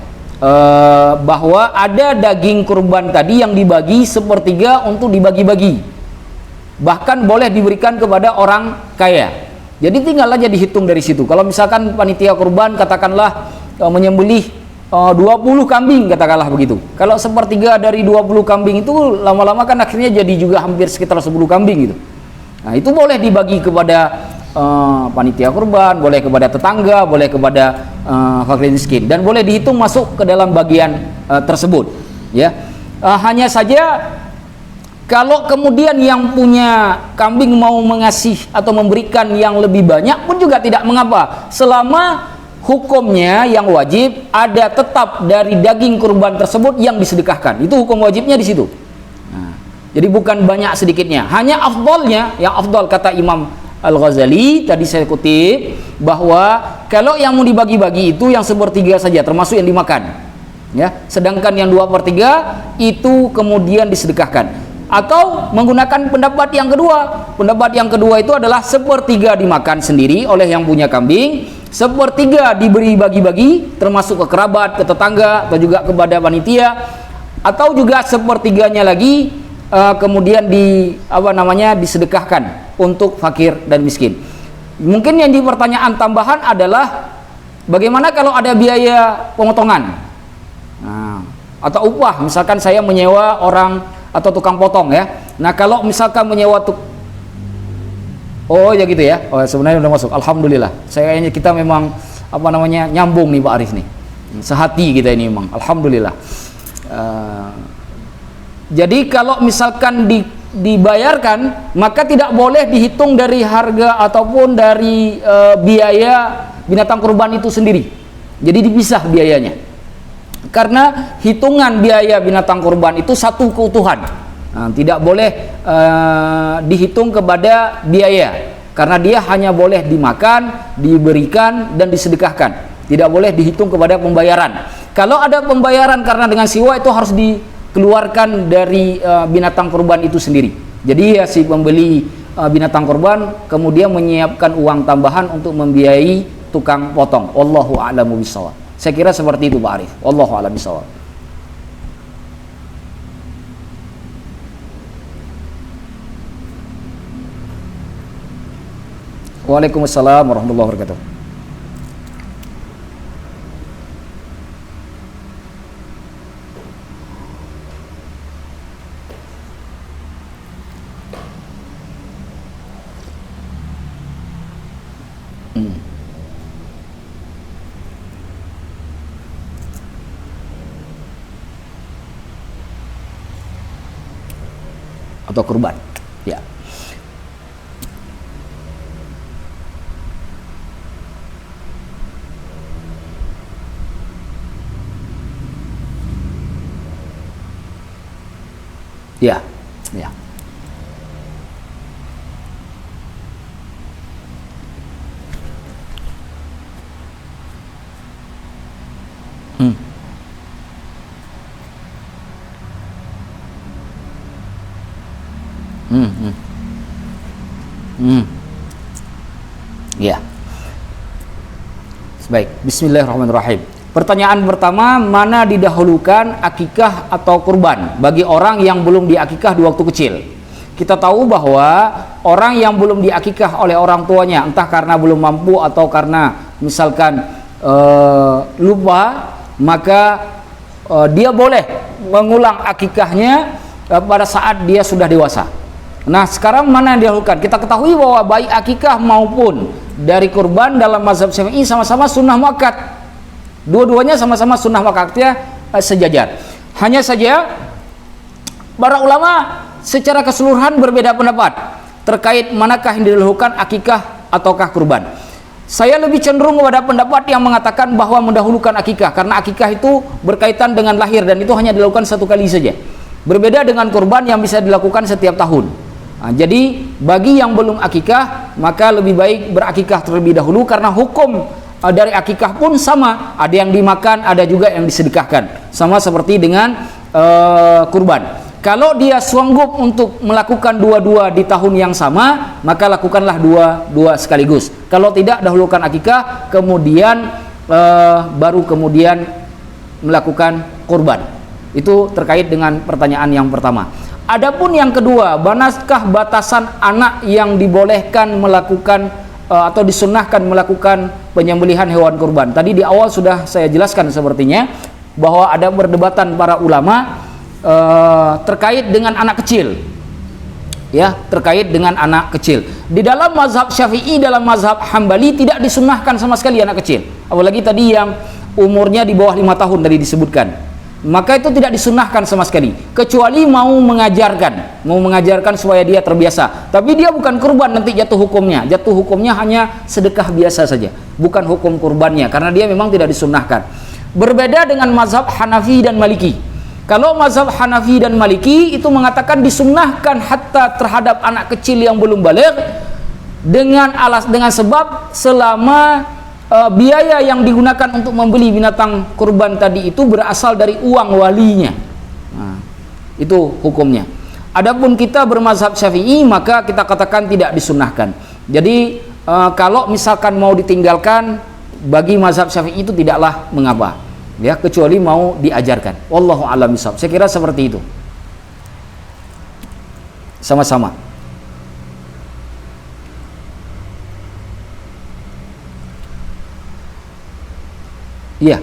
bahwa ada daging kurban tadi yang dibagi sepertiga untuk dibagi-bagi. Bahkan boleh diberikan kepada orang kaya. Jadi tinggal aja dihitung dari situ. Kalau misalkan panitia kurban katakanlah menyembelih 20 kambing, katakanlah begitu. Kalau sepertiga dari 20 kambing itu lama-lama kan akhirnya jadi juga hampir sekitar 10 kambing gitu. Nah, itu boleh dibagi kepada panitia kurban, boleh kepada tetangga, boleh kepada fakir miskin, dan boleh dihitung masuk ke dalam bagian tersebut, ya. Hanya saja kalau kemudian yang punya kambing mau mengasih atau memberikan yang lebih banyak pun juga tidak mengapa, selama hukumnya yang wajib ada tetap dari daging kurban tersebut yang disedekahkan. Itu hukum wajibnya di situ. Nah, jadi bukan banyak sedikitnya. Hanya afdalnya, yang afdal kata Imam Al-Ghazali tadi saya kutip, bahwa kalau yang mau dibagi-bagi itu yang sepertiga saja, termasuk yang dimakan, ya. Sedangkan yang 2/3 itu kemudian disedekahkan. Atau menggunakan pendapat yang kedua. Pendapat yang kedua itu adalah sepertiga dimakan sendiri oleh yang punya kambing, sepertiga diberi bagi-bagi termasuk ke kerabat, ke tetangga, atau juga kepada panitia, atau juga sepertiganya lagi kemudian disedekahkan untuk fakir dan miskin. Mungkin yang di pertanyaan tambahan adalah bagaimana kalau ada biaya pemotongan? Nah, Atau upah, misalkan saya menyewa orang atau tukang potong ya. Nah kalau misalkan menyewa oh ya gitu ya. Oh sebenarnya udah masuk. Alhamdulillah. Kayaknya kita memang apa namanya nyambung nih Pak Arif nih. Sehati kita ini memang. Alhamdulillah. Jadi kalau misalkan dibayarkan, maka tidak boleh dihitung dari harga ataupun dari biaya binatang kurban itu sendiri. Jadi dipisah biayanya. Karena hitungan biaya binatang kurban itu satu keutuhan. Nah, tidak boleh dihitung kepada biaya, karena dia hanya boleh dimakan, diberikan, dan disedekahkan. Tidak boleh dihitung kepada pembayaran. Kalau ada pembayaran karena dengan siwa, itu harus dikeluarkan dari binatang kurban itu sendiri. Jadi ya si pembeli binatang kurban kemudian menyiapkan uang tambahan untuk membiayai tukang potong. Wallahu a'lamu bishawab. Saya kira seperti itu Pak Arif. Wallahu a'lam bishawab. Waalaikumsalam warahmatullahi wabarakatuh. Atau kurban. Ya. Ya. Ya. Hmm. Ya. Baik, bismillahirrahmanirrahim. Pertanyaan pertama, mana didahulukan akikah atau kurban bagi orang yang belum diakikah di waktu kecil? Kita tahu bahwa orang yang belum diakikah oleh orang tuanya, entah karena belum mampu atau karena misalkan lupa, maka dia boleh mengulang akikahnya pada saat dia sudah dewasa. Nah sekarang mana yang didahulukan? Kita ketahui bahwa baik akikah maupun dari kurban dalam mazhab Syafi'i sama-sama sunnah muakkad. Dua-duanya sama-sama sunnah muakkadnya sejajar. Hanya saja para ulama secara keseluruhan berbeda pendapat terkait manakah yang didahulukan, akikah ataukah kurban. Saya lebih cenderung kepada pendapat yang mengatakan bahwa mendahulukan akikah, karena akikah itu berkaitan dengan lahir dan itu hanya dilakukan satu kali saja. Berbeda dengan kurban yang bisa dilakukan setiap tahun. Nah, jadi bagi yang belum akikah, maka lebih baik berakikah terlebih dahulu, karena hukum dari akikah pun sama, ada yang dimakan, ada juga yang disedekahkan, sama seperti dengan kurban. Kalau dia sanggup untuk melakukan dua-dua di tahun yang sama, maka lakukanlah dua sekaligus. Kalau tidak, dahulukan akikah, kemudian baru kemudian melakukan kurban. Itu terkait dengan pertanyaan yang pertama. Adapun yang kedua, manakah batasan anak yang dibolehkan melakukan atau disunnahkan melakukan penyembelihan hewan kurban? Tadi di awal sudah saya jelaskan sepertinya bahwa ada perdebatan para ulama terkait dengan anak kecil. Ya, terkait dengan anak kecil. Di dalam mazhab Syafi'i, dalam mazhab Hambali tidak disunnahkan sama sekali anak kecil. Apalagi tadi yang umurnya di bawah 5 tahun tadi disebutkan. Maka itu tidak disunnahkan sama sekali, kecuali mau mengajarkan supaya dia terbiasa. Tapi dia bukan kurban, nanti jatuh hukumnya hanya sedekah biasa saja, bukan hukum kurbannya, karena dia memang tidak disunnahkan. Berbeda dengan mazhab Hanafi dan Maliki. Kalau mazhab Hanafi dan Maliki itu mengatakan disunnahkan hatta terhadap anak kecil yang belum baligh, dengan sebab selama biaya yang digunakan untuk membeli binatang kurban tadi itu berasal dari uang walinya. Nah, itu hukumnya. Adapun kita bermazhab Syafi'i, maka kita katakan tidak disunnahkan. Jadi kalau misalkan mau ditinggalkan, bagi mazhab Syafi'i itu tidaklah mengapa, ya, kecuali mau diajarkan. Wallahu a'lam bishawab. Saya kira seperti itu. Sama-sama. Iya.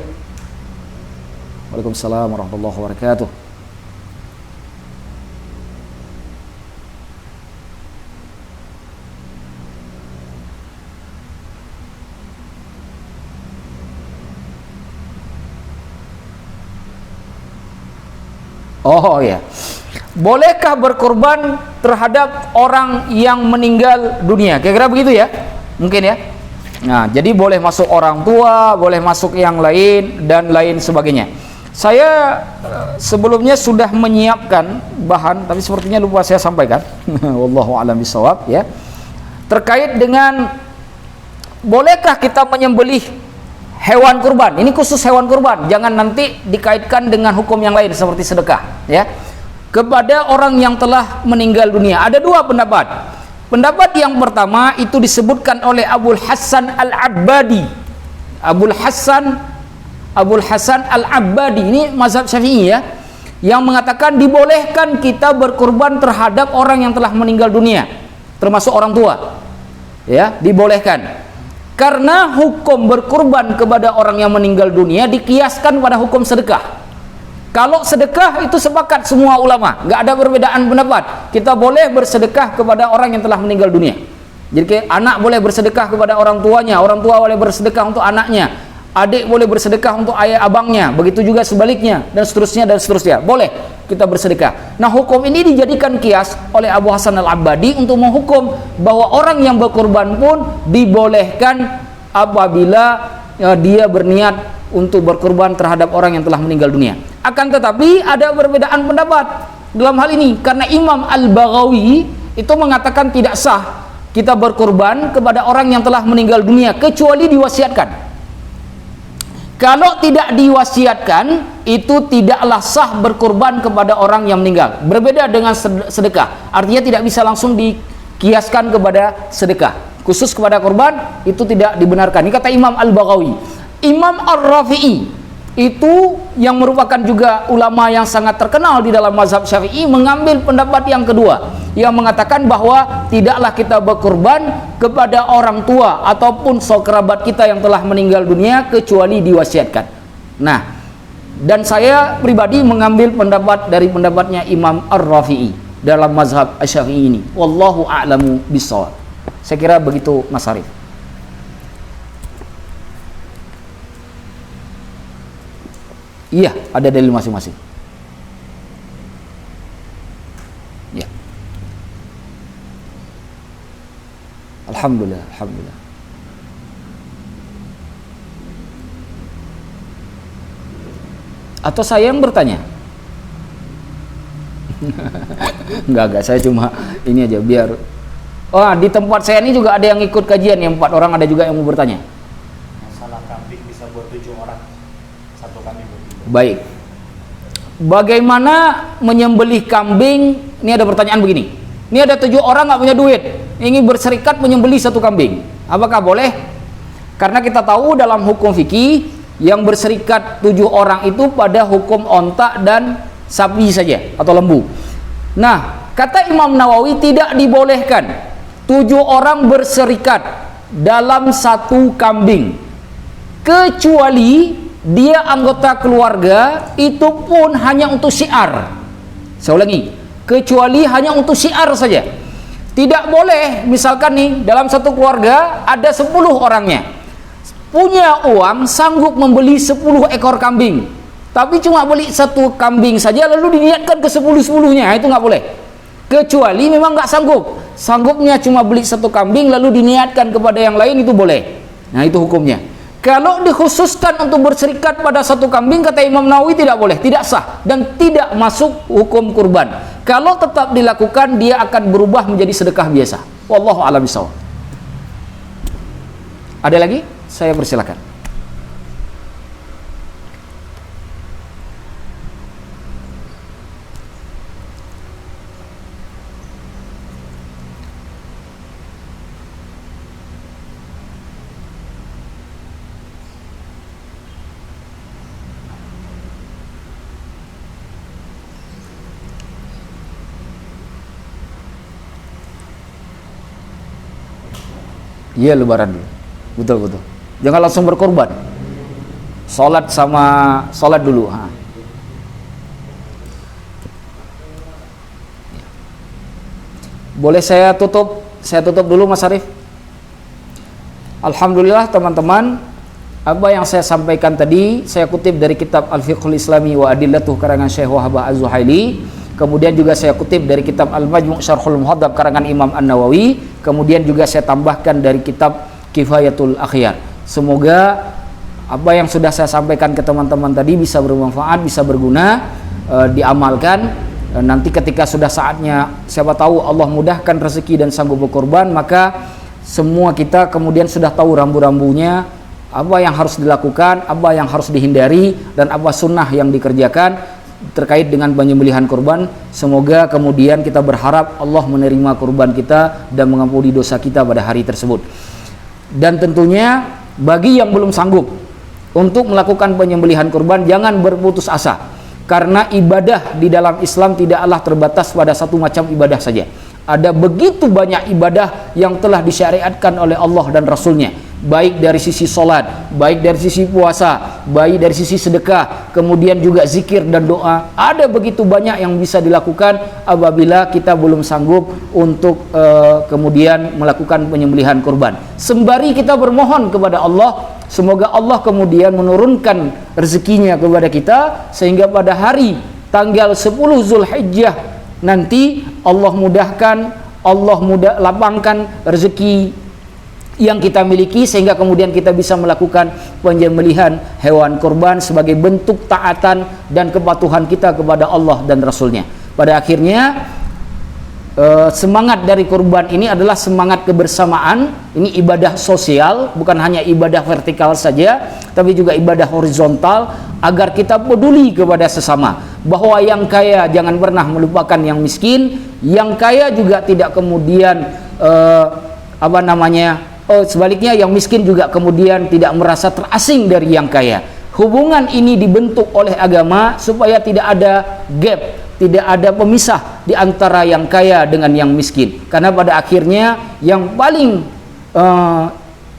Waalaikumsalam warahmatullahi wabarakatuh. Oh ya, bolehkah berkorban terhadap orang yang meninggal dunia? Kira-kira begitu ya, mungkin ya. Nah, jadi boleh masuk orang tua, boleh masuk yang lain dan lain sebagainya. Saya sebelumnya sudah menyiapkan bahan, tapi sepertinya lupa saya sampaikan. Wallahu a'lam bishawab ya. Terkait dengan bolehkah kita menyembelih hewan kurban? Ini khusus hewan kurban, jangan nanti dikaitkan dengan hukum yang lain seperti sedekah ya. Kepada orang yang telah meninggal dunia ada dua pendapat. Pendapat yang pertama itu disebutkan oleh Abul Hasan Al-Abbadi. Abul Hasan Al-Abbadi ini mazhab Syafi'i ya, yang mengatakan dibolehkan kita berkurban terhadap orang yang telah meninggal dunia, termasuk orang tua ya, dibolehkan. Karena hukum berkurban kepada orang yang meninggal dunia dikiaskan pada hukum sedekah. Kalau sedekah itu sepakat semua ulama, nggak ada perbedaan pendapat. Kita boleh bersedekah kepada orang yang telah meninggal dunia. Jadi anak boleh bersedekah kepada orang tuanya, orang tua boleh bersedekah untuk anaknya, adik boleh bersedekah untuk ayah abangnya, begitu juga sebaliknya, dan seterusnya. Boleh kita bersedekah. Nah, hukum ini dijadikan kias oleh Abu Hasan Al-Abbadi untuk menghukum bahwa orang yang berkorban pun dibolehkan apabila dia berniat untuk berkorban terhadap orang yang telah meninggal dunia. Akan tetapi ada perbedaan pendapat dalam hal ini, karena Imam Al-Baghawi itu mengatakan tidak sah kita berkorban kepada orang yang telah meninggal dunia kecuali diwasiatkan. Kalau tidak diwasiatkan, itu tidaklah sah berkorban kepada orang yang meninggal. Berbeda dengan sedekah, artinya tidak bisa langsung dikiaskan kepada sedekah. Khusus kepada korban, itu tidak dibenarkan. Ini kata Imam Al-Baghawi. Imam Ar-Rafi'i itu yang merupakan juga ulama yang sangat terkenal di dalam mazhab Syafi'i mengambil pendapat yang kedua, yang mengatakan bahwa tidaklah kita berkorban kepada orang tua ataupun kerabat kita yang telah meninggal dunia kecuali diwasiatkan. Nah, dan saya pribadi mengambil pendapat dari pendapatnya Imam Ar-Rafi'i dalam mazhab Syafi'i ini. Wallahu a'lamu bishawab. Saya kira begitu, Mas Arif. Iya, ada dalil masing-masing. Ya. Alhamdulillah. Atau saya yang bertanya? Enggak, saya cuma ini aja biar. Oh, di tempat saya ini juga ada yang ikut kajian, yang 4 orang, ada juga yang mau bertanya. Masalah kambing bisa buat 7 orang. Satu kambing. Baik. Bagaimana menyembelih kambing? Ini ada pertanyaan begini. Ini ada 7 orang nggak punya duit, ingin berserikat menyembelih 1 kambing. Apakah boleh? Karena kita tahu dalam hukum fikih yang berserikat 7 orang itu pada hukum onta dan sapi saja atau lembu. Nah, kata Imam Nawawi tidak dibolehkan 7 orang berserikat dalam 1 kambing, kecuali dia anggota keluarga, itu pun hanya untuk syiar. Saya ulangi, kecuali hanya untuk syiar saja. Tidak boleh, misalkan nih dalam 1 keluarga ada 10 orangnya, punya uang sanggup membeli 10 ekor kambing, tapi cuma beli 1 kambing saja lalu diniatkan ke 10-10-nya, itu nggak boleh. Kecuali memang nggak sanggupnya cuma beli 1 kambing lalu diniatkan kepada yang lain, itu boleh. Nah, itu hukumnya. Kalau dikhususkan untuk berserikat pada 1 kambing, kata Imam Nawawi tidak boleh, tidak sah, dan tidak masuk hukum kurban. Kalau tetap dilakukan, dia akan berubah menjadi sedekah biasa. Wallahu a'lam bishawab. Ada lagi? Saya persilakan. Iya, lebaran dulu. Betul. Jangan langsung berkorban. Salat dulu. Boleh saya tutup dulu Mas Arif. Alhamdulillah teman-teman, apa yang saya sampaikan tadi saya kutip dari kitab Al-Fiqhul Islami wa Adillatuh karangan Syekh Wahbah Az-Zuhaili. Kemudian juga saya kutip dari kitab Al-Majmu' Syarhul Muhadzab karangan Imam An-Nawawi. Kemudian juga saya tambahkan dari kitab Kifayatul Akhyar. Semoga apa yang sudah saya sampaikan ke teman-teman tadi bisa bermanfaat, bisa berguna, diamalkan. Nanti ketika sudah saatnya, siapa tahu Allah mudahkan rezeki dan sanggup berkorban, maka semua kita kemudian sudah tahu rambu-rambunya, apa yang harus dilakukan, apa yang harus dihindari, dan apa sunnah yang dikerjakan terkait dengan penyembelihan kurban. Semoga kemudian kita berharap Allah menerima kurban kita dan mengampuni dosa kita pada hari tersebut. Dan tentunya bagi yang belum sanggup untuk melakukan penyembelihan kurban, jangan berputus asa. Karena ibadah di dalam Islam tidaklah terbatas pada satu macam ibadah saja. Ada begitu banyak ibadah yang telah disyariatkan oleh Allah dan Rasulnya. Baik dari sisi sholat, baik dari sisi puasa, baik dari sisi sedekah, kemudian juga zikir dan doa. Ada begitu banyak yang bisa dilakukan apabila kita belum sanggup untuk kemudian melakukan penyembelihan kurban. Sembari kita bermohon kepada Allah, semoga Allah kemudian menurunkan rezekinya kepada kita, sehingga pada hari tanggal 10 Zulhijjah nanti Allah lapangkan rezeki yang kita miliki, sehingga kemudian kita bisa melakukan penyembelihan hewan kurban sebagai bentuk taatan dan kepatuhan kita kepada Allah dan Rasulnya. Pada akhirnya semangat dari kurban ini adalah semangat kebersamaan. Ini ibadah sosial, bukan hanya ibadah vertikal saja, tapi juga ibadah horizontal, agar kita peduli kepada sesama. Bahwa yang kaya jangan pernah melupakan yang miskin, yang kaya juga tidak kemudian sebaliknya yang miskin juga kemudian tidak merasa terasing dari yang kaya. Hubungan ini dibentuk oleh agama supaya tidak ada gap, tidak ada pemisah di antara yang kaya dengan yang miskin. Karena pada akhirnya yang paling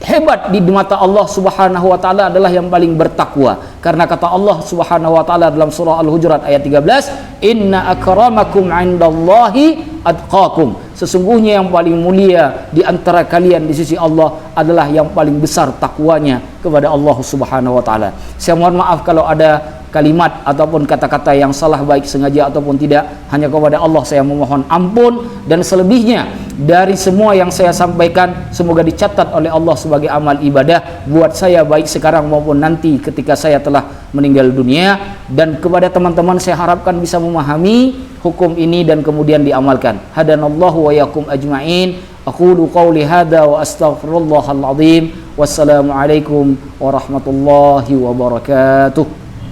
hebat di mata Allah Subhanahu wa taala adalah yang paling bertakwa. Karena kata Allah Subhanahu wa taala dalam surah Al-Hujurat ayat 13, "Inna akramakum 'indallahi atqakum." Sesungguhnya yang paling mulia di antara kalian di sisi Allah adalah yang paling besar takwanya kepada Allah Subhanahu wa taala. Saya mohon maaf kalau ada kalimat ataupun kata-kata yang salah, baik sengaja ataupun tidak. Hanya kepada Allah saya memohon ampun, dan selebihnya dari semua yang saya sampaikan semoga dicatat oleh Allah sebagai amal ibadah buat saya, baik sekarang maupun nanti ketika saya telah meninggal dunia. Dan kepada teman-teman saya harapkan bisa memahami hukum ini dan kemudian diamalkan. Hadanallahu wa yakum ajma'in. Aqulu qawli hadza wa astaghfirullahal azim. Wassalamualaikum warahmatullahi wabarakatuh.